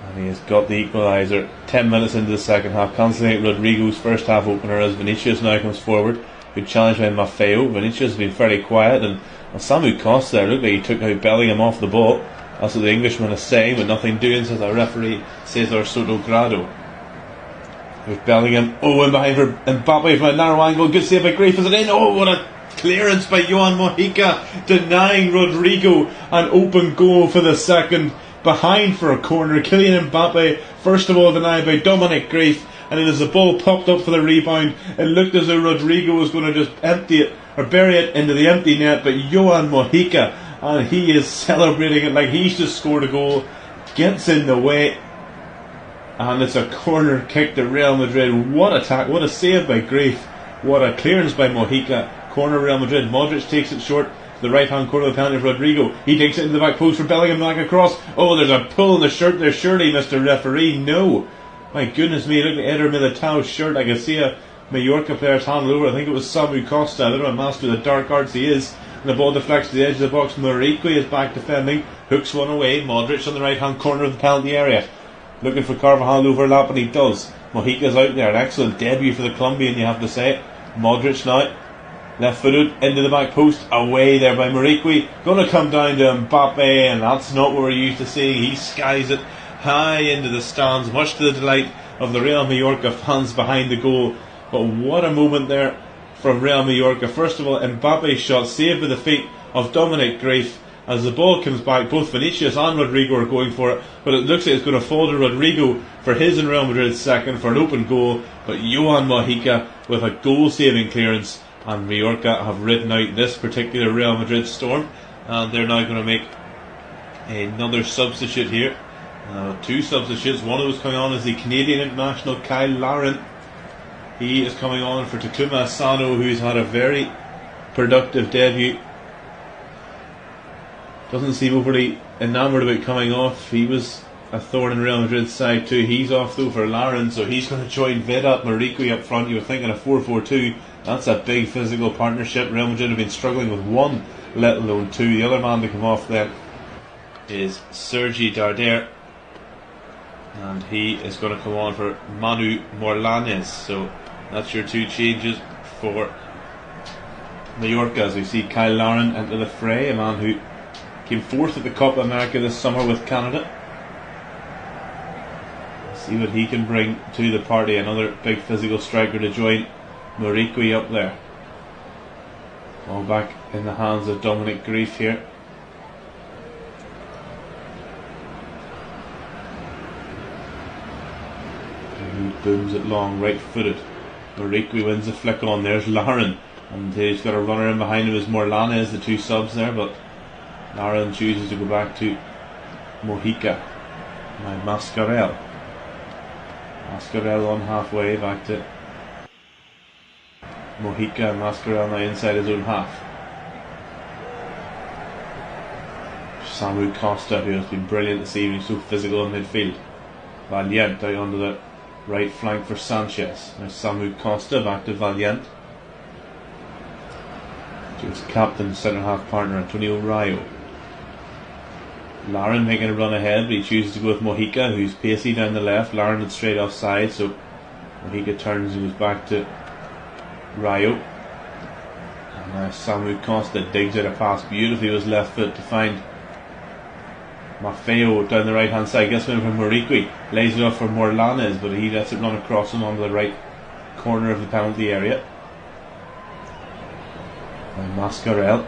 And he has got the equaliser 10 minutes into the second half, cancelling out Rodrigo's first half opener as Vinicius now comes forward. Good challenge by Maffeo. Vinicius has been very quiet, and Samu Costa there looked like he took out Bellingham off the ball. That's what the Englishman is saying, but nothing doing, says our referee Cesar Sotogrado. There's Bellingham. Oh, in behind for Mbappe from a narrow angle. Good save by Grafe. Is it in? Oh, what a clearance by Johan Mojica, denying Rodrigo an open goal for the second. Behind for a corner. Kylian Mbappe, first of all, denied by Dominic Grafe. And then as the ball popped up for the rebound, it looked as though Rodrigo was going to just empty it or bury it into the empty net. But Johan Mojica, and he is celebrating it like he's just scored a goal, gets in the way. And it's a corner kick to Real Madrid. What attack, what a save by Grafe. What a clearance by Mojica. Corner Real Madrid. Modric takes it short to the right hand corner of the penalty of Rodrigo. He takes it into the back post for Bellingham back across. Oh, there's a pull in the shirt there. Surely, Mr. Referee, no. My goodness me, look at Eder Militao's shirt. I can see a Mallorca player's hand over. I think it was Samu Costa. I don't know what master of the dark arts he is. And the ball deflects to the edge of the box. Muriqui is back defending. Hooks one away. Modric on the right hand corner of the penalty area. Looking for Carvajal overlap, and he does. Mojica's out there. An excellent debut for the Colombian, you have to say. Modric now. Left footed into the back post, away there by Muriqui. Going to come down to Mbappe, and that's not what we're used to seeing. He skies it high into the stands, much to the delight of the Real Mallorca fans behind the goal. But what a moment there from Real Mallorca. First of all, Mbappe's shot saved by the feet of Dominic Graf. As the ball comes back, both Vinicius and Rodrigo are going for it, but it looks like it's going to fall to Rodrigo for his and Real Madrid's second for an open goal. But Johan Mojica with a goal-saving clearance, and Mallorca have ridden out this particular Real Madrid storm, and they're now going to make another substitute here. Two substitutes. One of those coming on is the Canadian international Kyle Larin. He is coming on for Takuma Asano, who's had a very productive debut. Doesn't seem overly enamoured about coming off. He was a thorn in Real Madrid's side too. He's off though for Larin, so he's going to join Vedat Muriqui up front. You were thinking a 4-4-2. That's a big physical partnership. Real Madrid have been struggling with one, let alone two. The other man to come off then is Sergi Darder, and he is going to come on for Manu Morlanes. So that's your two changes for Mallorca, as we see Kyle Larin enter the fray, a man who came fourth at the Copa America this summer with Canada. See what he can bring to the party. Another big physical striker to join Muriqui up there. All back in the hands of Dominic Graf here. He booms it long, right footed. Muriqui wins the flick on. There's Larin, and he's got a runner in behind him as Morlanes, the two subs there, but Larin chooses to go back to Mojica. Now Mascarell. Mascarell on halfway, back to Mojica, and Mascarell now inside his own half. Samu Costa, who has been brilliant this evening, so physical in midfield. Valiant out onto the right flank for Sanchez. Now Samu Costa back to Valiant. To his captain, centre half partner Antonio Rayo. Larin making a run ahead, but he chooses to go with Mojica, who's pacey down the left. Larin is straight offside, so Mojica turns and goes back to Rayo. And now Samu Costa digs out a pass beautifully with his left foot to find Maffeo down the right hand side. Gets one from Muriqui, lays it off for Morlanes, but he lets it run across him onto the right corner of the penalty area. And Mascarell.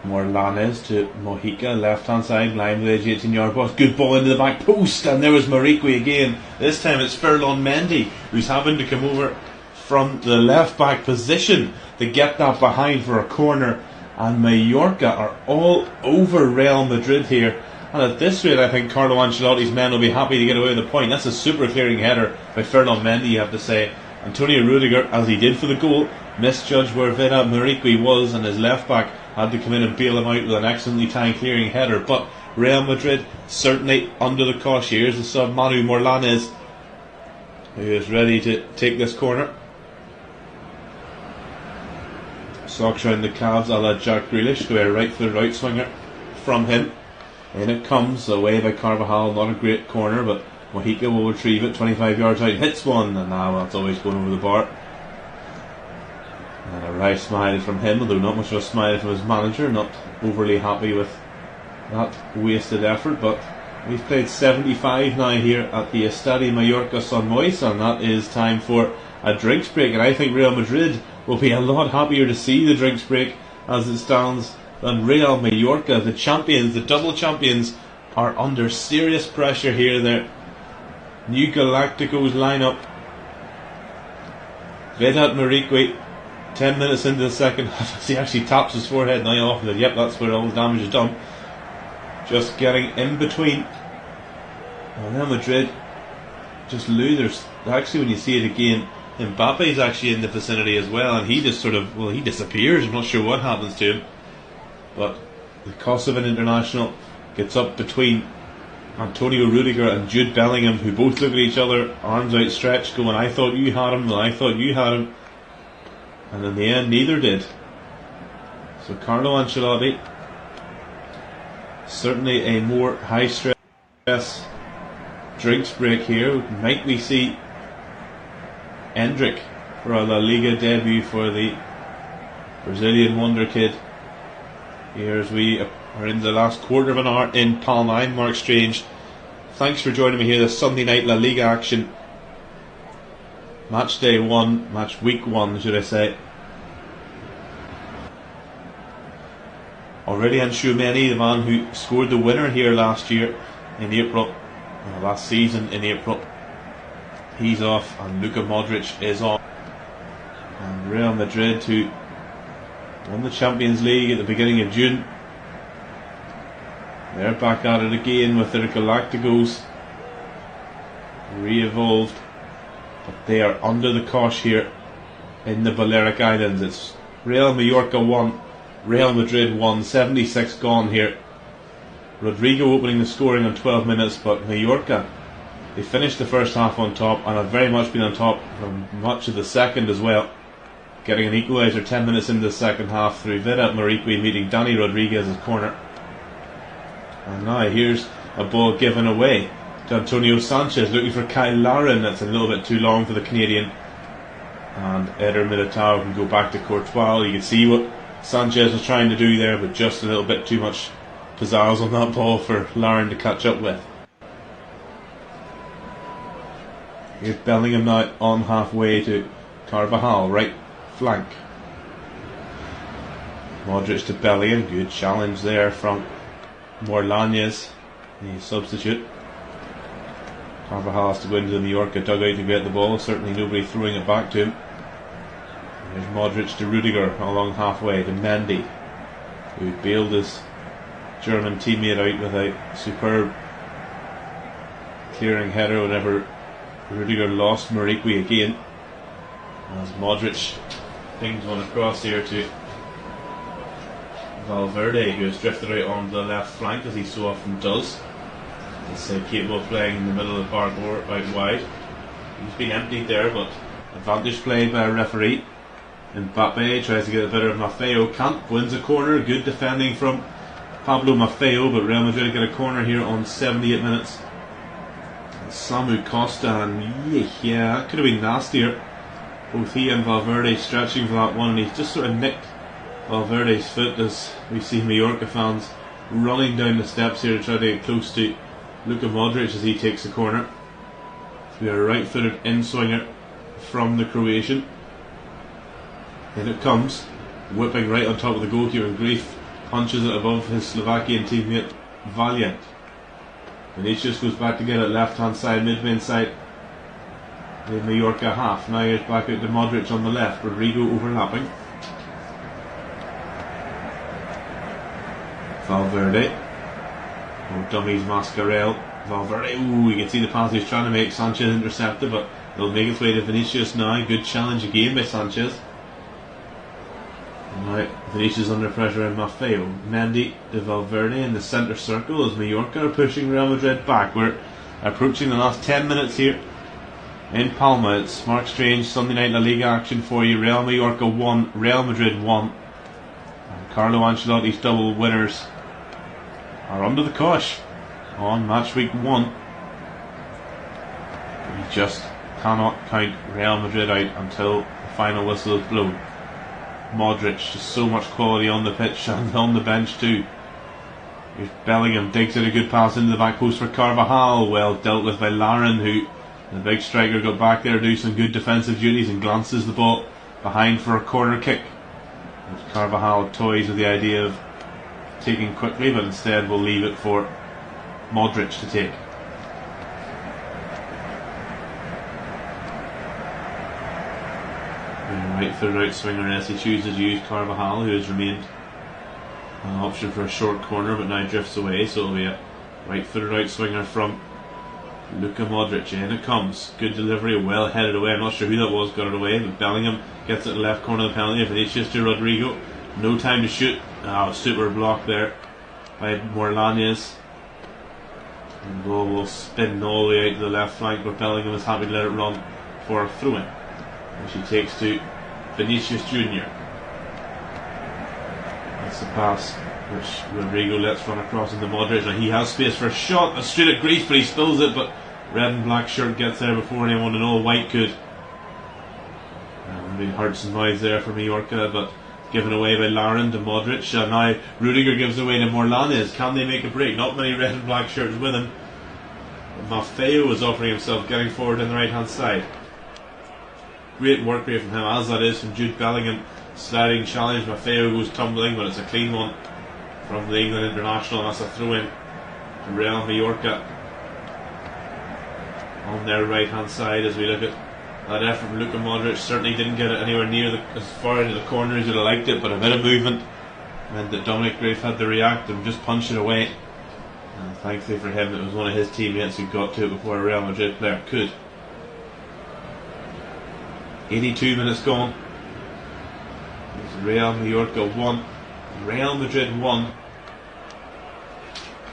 Morlanes to Mojica, left hand side, line with the 18-yard box. Good ball into the back post, and there was Muriqui again. This time it's Ferland Mendy who's having to come over from the left back position to get that behind for a corner. And Mallorca are all over Real Madrid here. And at this rate, I think Carlo Ancelotti's men will be happy to get away with the point. That's a super clearing header by Ferland Mendy, you have to say. Antonio Rudiger, as he did for the goal, misjudged where Vedat Muriqui was, and his left back had to come in and bail him out with an excellently timed clearing header. But Real Madrid certainly under the cosh. Here's the sub Manu Morlanes, who is ready to take this corner. Socks round the calves a la Jack Grealish, to a right footed right swinger from him. In it comes, away by Carvajal. Not a great corner, but Mojica will retrieve it 25 yards out, hits one, and now that's always going over the bar. And a wry smile from him, although not much of a smile from his manager. Not overly happy with that wasted effort, but we've played 75 now here at the Estadio Mallorca Son Mois, and that is time for a drinks break. And I think Real Madrid will be a lot happier to see the drinks break as it stands than Real Mallorca. The champions, the double champions, are under serious pressure here. Their new Galacticos lineup. Vedat Muriqui, 10 minutes into the second, he actually taps his forehead now off. Yep, that's where all the damage is done. Just getting in between. Real Madrid just losers. Actually, when you see it again, Mbappe's actually in the vicinity as well, and he just sort of, well, he disappears. I'm not sure what happens to him. But the Kosovan international gets up between Antonio Rudiger and Jude Bellingham, who both look at each other, arms outstretched, going, I thought you had him, and I thought you had him. And in the end, neither did. So Carlo Ancelotti, certainly a more high-stress drinks break here. Might we see Endrick for a La Liga debut for the Brazilian wonder kid. Here as we are in the last quarter of an hour in Palma. I'm Mark Strange. Thanks for joining me here this Sunday night La Liga action. Match day 1, match week 1 should I say. Aurelien Tchouameni, the man who scored the winner here last year in April, last season in April, he's off, and Luka Modric is on. And Real Madrid, who won the Champions League at the beginning of June, they're back at it again with their Galacticos re-evolved, but they are under the cosh here in the Balearic Islands. It's Real Mallorca 1, Real Madrid 1, 76 gone here. Rodrigo opening the scoring on 12 minutes, but Mallorca, they finished the first half on top and have very much been on top for much of the second as well, getting an equaliser 10 minutes into the second half through Vedat Muriqi meeting Dani Rodriguez's corner. And now here's a ball given away to Antonio Sanchez, looking for Kyle Larin. That's a little bit too long for the Canadian, and Eder Militao can go back to Courtois. You can see what Sanchez was trying to do there, but just a little bit too much pizzazz on that ball for Larin to catch up with. Here's Bellingham now on halfway to Carvajal, right flank. Modric to Bellingham, good challenge there from Morlanes, the substitute. Carvajal has to go into the Mallorca dugout to get the ball, certainly nobody throwing it back to him. There's Modric to Rudiger along halfway to Mendy, who bailed his German teammate out with a superb clearing header whenever Rudiger lost Muriqi again. As Modric pings one across here to Valverde, who has drifted out on the left flank as he so often does. He's capable of playing in the middle of the park or out wide. He's been emptied there, but advantage played by a referee. Mbappe tries to get a better of Maffeo. Can't, wins a corner. Good defending from Pablo Maffeo, but Real Madrid get a corner here on 78 minutes. And Samu Costa, and yeah, that could have been nastier. Both he and Valverde stretching for that one, and he's just sort of nicked Valverde's foot as we see Mallorca fans running down the steps here to try to get close to Luka Modric as he takes the corner. We are a right-footed in-swinger from the Croatian. In it comes, whipping right on top of the goalkeeper, and Grief punches it above his Slovakian teammate Valiant. Vinicius goes back to get it left-hand side, mid-main side. The Mallorca half. Now he's back out to Modric on the left. Rodrigo overlapping. Valverde. Oh, dummies Mascarell. Valverde. Ooh, you can see the pass he's trying to make. Sanchez intercepted, but it'll make its way to Vinicius now. Good challenge again by Sanchez. Right, Vinicius under pressure and Maffeo. Mendy to Valverde in the centre circle as Mallorca are pushing Real Madrid back. We're approaching the last 10 minutes here in Palma. It's Mark Strange Sunday night La Liga action for you. Real Mallorca 1, Real Madrid 1. And Carlo Ancelotti's double winners are under the cosh on match week 1. We just cannot count Real Madrid out until the final whistle is blown. Modric, just so much quality on the pitch and on the bench too. Here's Bellingham, digs in a good pass into the back post for Carvajal, well dealt with by Larin, who the big striker got back there to do some good defensive duties and glances the ball behind for a corner kick. And Carvajal toys with the idea of taking quickly, but instead will leave it for Modric to take. Right for the right swinger, unless he chooses to use Carvajal, who has remained an option for a short corner but now drifts away, so it'll be a right footed right swinger from Luka Modric. In it comes, good delivery, well headed away. I'm not sure who that was, got it away, but Bellingham gets it in the left corner of the penalty. Vinicius to Rodrigo, no time to shoot. Super block there by Morlanes. And the ball will spin all the way out to the left flank, but Bellingham is happy to let it run for a throw-in, which he takes to Vinicius Jr. That's the pass which Rodrigo lets run across into Modric. Now he has space for a shot, a straight at Greece, but he spills it, but red and black shirt gets there before anyone in all white could. And Hearts and minds there for Mallorca, but given away by Lauren to Modric. Now Rudiger gives away to Morlanes. Can they make a break? Not many red and black shirts with him. Maffeo is offering himself, getting forward on the right hand side. Great work rate from him, as that is from Jude Bellingham. Sliding challenge, Maffeo goes tumbling, but it's a clean one from the England international, and that's a throw in to Real Mallorca on their right hand side. As we look at that effort from Luka Modric, certainly didn't get it anywhere near as far into the corner as you'd have liked it, but a bit of movement meant that Dominic Grave had to react and just punch it away. And thankfully for him, it was one of his teammates who got to it before a Real Madrid player could. 82 minutes gone. It's Real Mallorca 1, Real Madrid 1.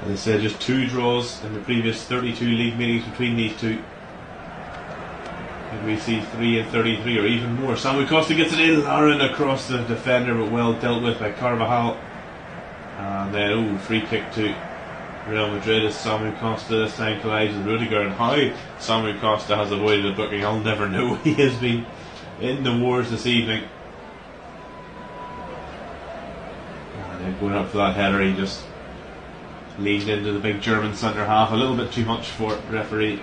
As I said, just 2 draws in the previous 32 league meetings between these two. And we see 3 and 33 or even more. Samu Costa gets it in, Lauren across the defender, but well dealt with by Carvajal. And then, free kick to Real Madrid as Samu Costa this time collides with Rudiger. And how Samu Costa has avoided a booking, I'll never know. He has been in the wars this evening. And going up for that header, he just leaned into the big German centre half a little bit too much for referee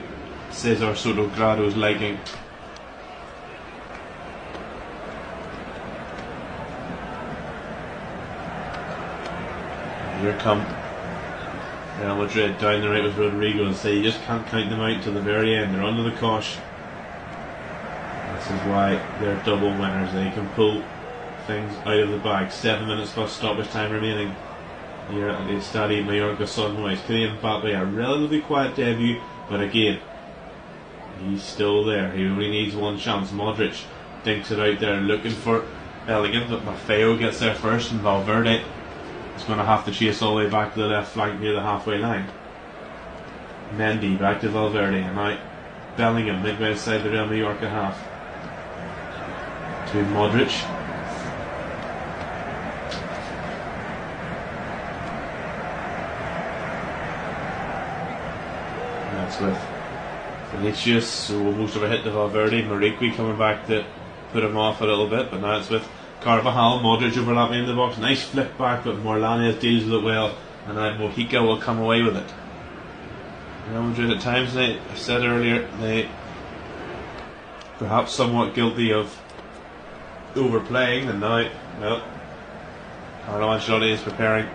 Cesar Sotogrado's liking. Here come Real Madrid down the right with Rodrigo, and say you just can't count them out till the very end. They're under the cosh. This is why they're double winners. They can pull things out of the bag. 7 minutes plus stoppage time remaining here at the Estadio Mallorca Son Moise. Kylian Mbappe, a relatively quiet debut, but again, he's still there. He only needs one chance. Modric dinks it out there looking for Bellingham, but Maffeo gets there first, and Valverde is going to have to chase all the way back to the left flank near the halfway line. Mendy back to Valverde, and now Bellingham midway inside the Real Mallorca half to Modric. That's with Vinicius, who almost overhit the Valverde. Mariqui coming back to put him off a little bit, but now it's with Carvajal. Modric overlapping in the box. Nice flick back, but Morlanes deals with it well, and then Mojica will come away with it. Real Madrid at times, I said earlier, they perhaps somewhat guilty of overplaying, and now, well, Carlo Ancelotti is preparing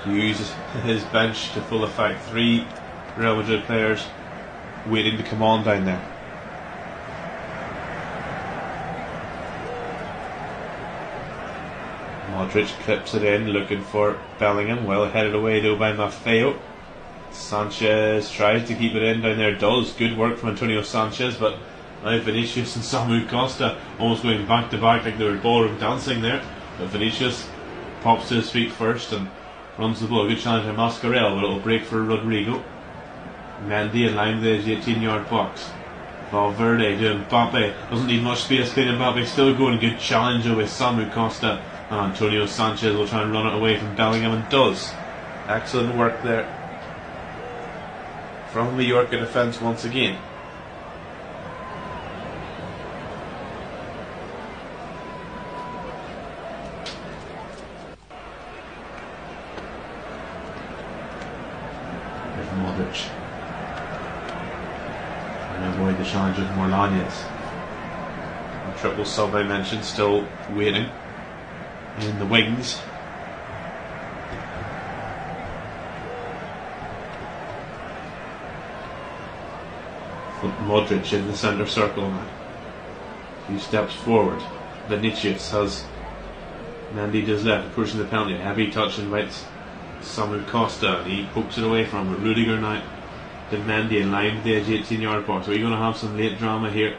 to use his bench to full effect. 3 Real Madrid players waiting to come on down there. Modric clips it in, looking for Bellingham, well headed away though by Maffeo. Sanchez tries to keep it in down there, does. Good work from Antonio Sanchez, but now Vinicius and Samu Costa almost going back to back like they were ballroom dancing there. But Vinicius pops to his feet first and runs the ball. Good challenge by Mascarell, but it'll break for Rodrigo. Mendy in line with the 18-yard box. Valverde to Mbappe. Doesn't need much space. Kylian Mbappe still going. Good challenge with Samu Costa. And Antonio Sanchez will try and run it away from Bellingham, and does. Excellent work there from the Mallorca defence once again. Modric and avoid the challenge of Morlanes. Triple sub I mentioned still waiting in the wings. Modric in the centre circle now. A few steps forward. Vinicius has Mendy to his left, approaching the penalty. Heavy touch invites Samu Costa, and he pokes it away from it. Rudiger now to Mendy in line with the edge 18-yard box. Are we going to have some late drama here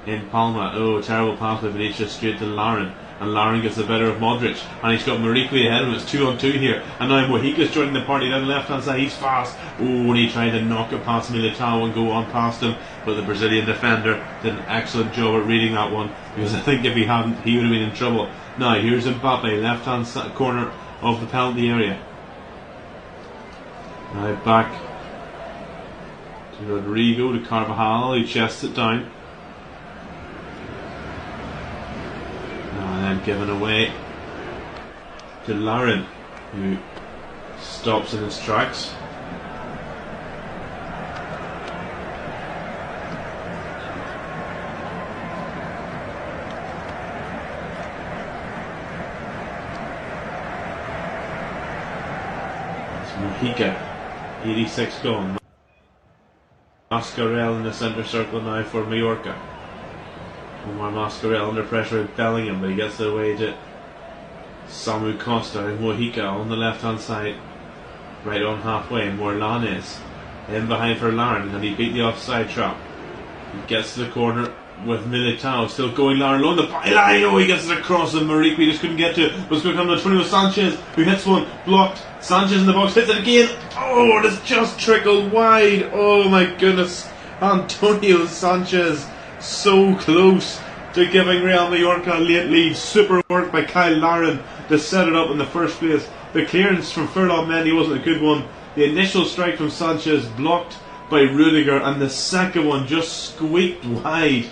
in Palma? Oh, terrible pass by Vinicius straight to Lauren, and Lauren gets the better of Modric, and he's got Mariqui ahead of him. It's 2-on-2 here, and now Mojica's joining the party down the left hand side. He's fast. Oh, and he tried to knock it past Militao and go on past him, but the Brazilian defender did an excellent job at reading that one, because I think if he hadn't, he would have been in trouble. Now here's Mbappe, left hand corner of the penalty area. Now back to Rodrigo, to Carvajal, he chests it down. And then given away to Lauren, who stops in his tracks. Mojica, 86 gone. Mascarell in the centre circle now for Mallorca. Omar Mascarell under pressure with Bellingham, but he gets it away to Samu Costa and Mojica on the left hand side. Right on halfway, Morlanes in behind for Lauren, and he beat the offside trap. He gets to the corner with Militao still going Lauren low on the byline. Oh, he gets it across, and Marique just couldn't get to it. But it's going to come to Antonio Sanchez, who hits one, blocked. Sanchez in the box, hits it again. Oh, it has just trickled wide. Oh my goodness. Antonio Sanchez so close to giving Real Mallorca a late lead. Super work by Kyle Lauren to set it up in the first place. The clearance from Furlong Mendy wasn't a good one. The initial strike from Sanchez blocked by Rudiger, and the second one just squeaked wide.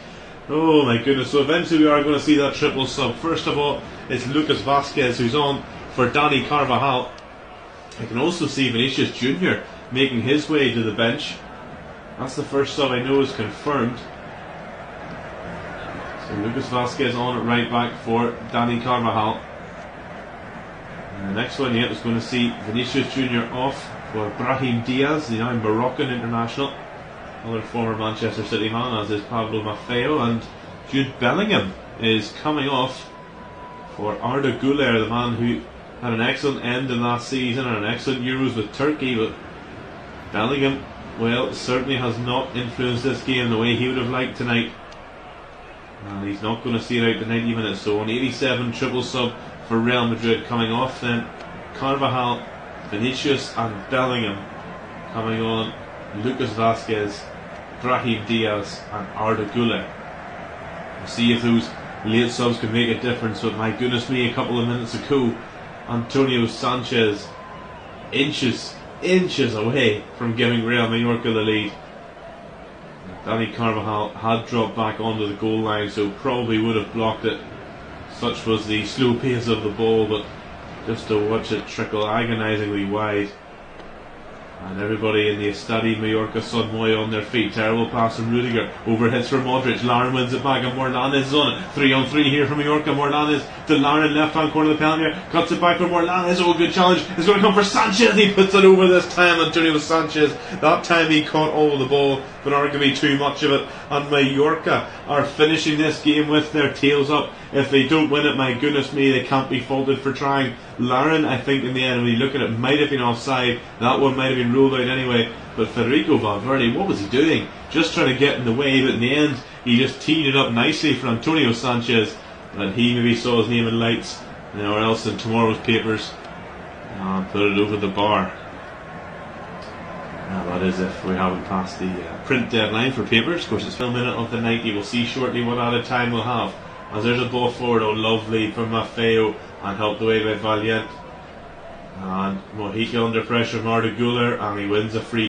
Oh my goodness. So eventually we are going to see that triple sub. First of all, it's Lucas Vasquez who's on for Dani Carvajal. I can also see Vinicius Jr. making his way to the bench. That's the first sub I know is confirmed. So Lucas Vasquez on at right back for Dani Carvajal. And the next one, is going to see Vinicius Jr. off for Brahim Diaz, the now Moroccan international. Another former Manchester City man, as is Pablo Maffeo. And Jude Bellingham is coming off for Arda Güler, the man who had an excellent end in last season and an excellent Euros with Turkey. But Bellingham, well, certainly has not influenced this game the way he would have liked tonight. And he's not going to see it out the 90 minutes. So on 87, triple sub for Real Madrid coming off. Then Carvajal, Vinicius and Bellingham coming on. Lucas Vasquez, Brahim Diaz and Arda Güler. We'll see if those late subs can make a difference. But my goodness me, a couple of minutes ago, Antonio Sanchez inches away from giving Real Mallorca the lead. Dani Carvajal had dropped back onto the goal line, so probably would have blocked it. Such was the slow pace of the ball, but just to watch it trickle agonisingly wide. And everybody in the Estadio Mallorca Son Moya on their feet. Terrible pass from Rudiger. Overhits for Modric. Lauren wins it back, and Morlanes is on it. 3-on-3 here from Mallorca. Morlanes to Lauren, left hand corner of the penalty area. Cuts it back for Morlanes. Oh, good challenge. It's going to come for Sanchez. He puts it over this time. Antonio Sanchez. That time he caught all the ball, but arguably too much of it. And Mallorca are finishing this game with their tails up. If they don't win it, my goodness me, they can't be faulted for trying. Lauren, I think in the end, when you look at it, might have been offside. That one might have been ruled out anyway. But Federico Valverde, what was he doing? Just trying to get in the way, but in the end, he just teed it up nicely for Antonio Sanchez. And he maybe saw his name in lights, or else in tomorrow's papers, and put it over the bar. Now that is if we haven't passed the print deadline for papers. Of course, it's 1 minute of the 90. We'll see shortly what added time we'll have. As there's a ball forward, oh lovely from Maffeo, and helped away by Valiant. And Mojica under pressure from Arda Güler, and he wins a free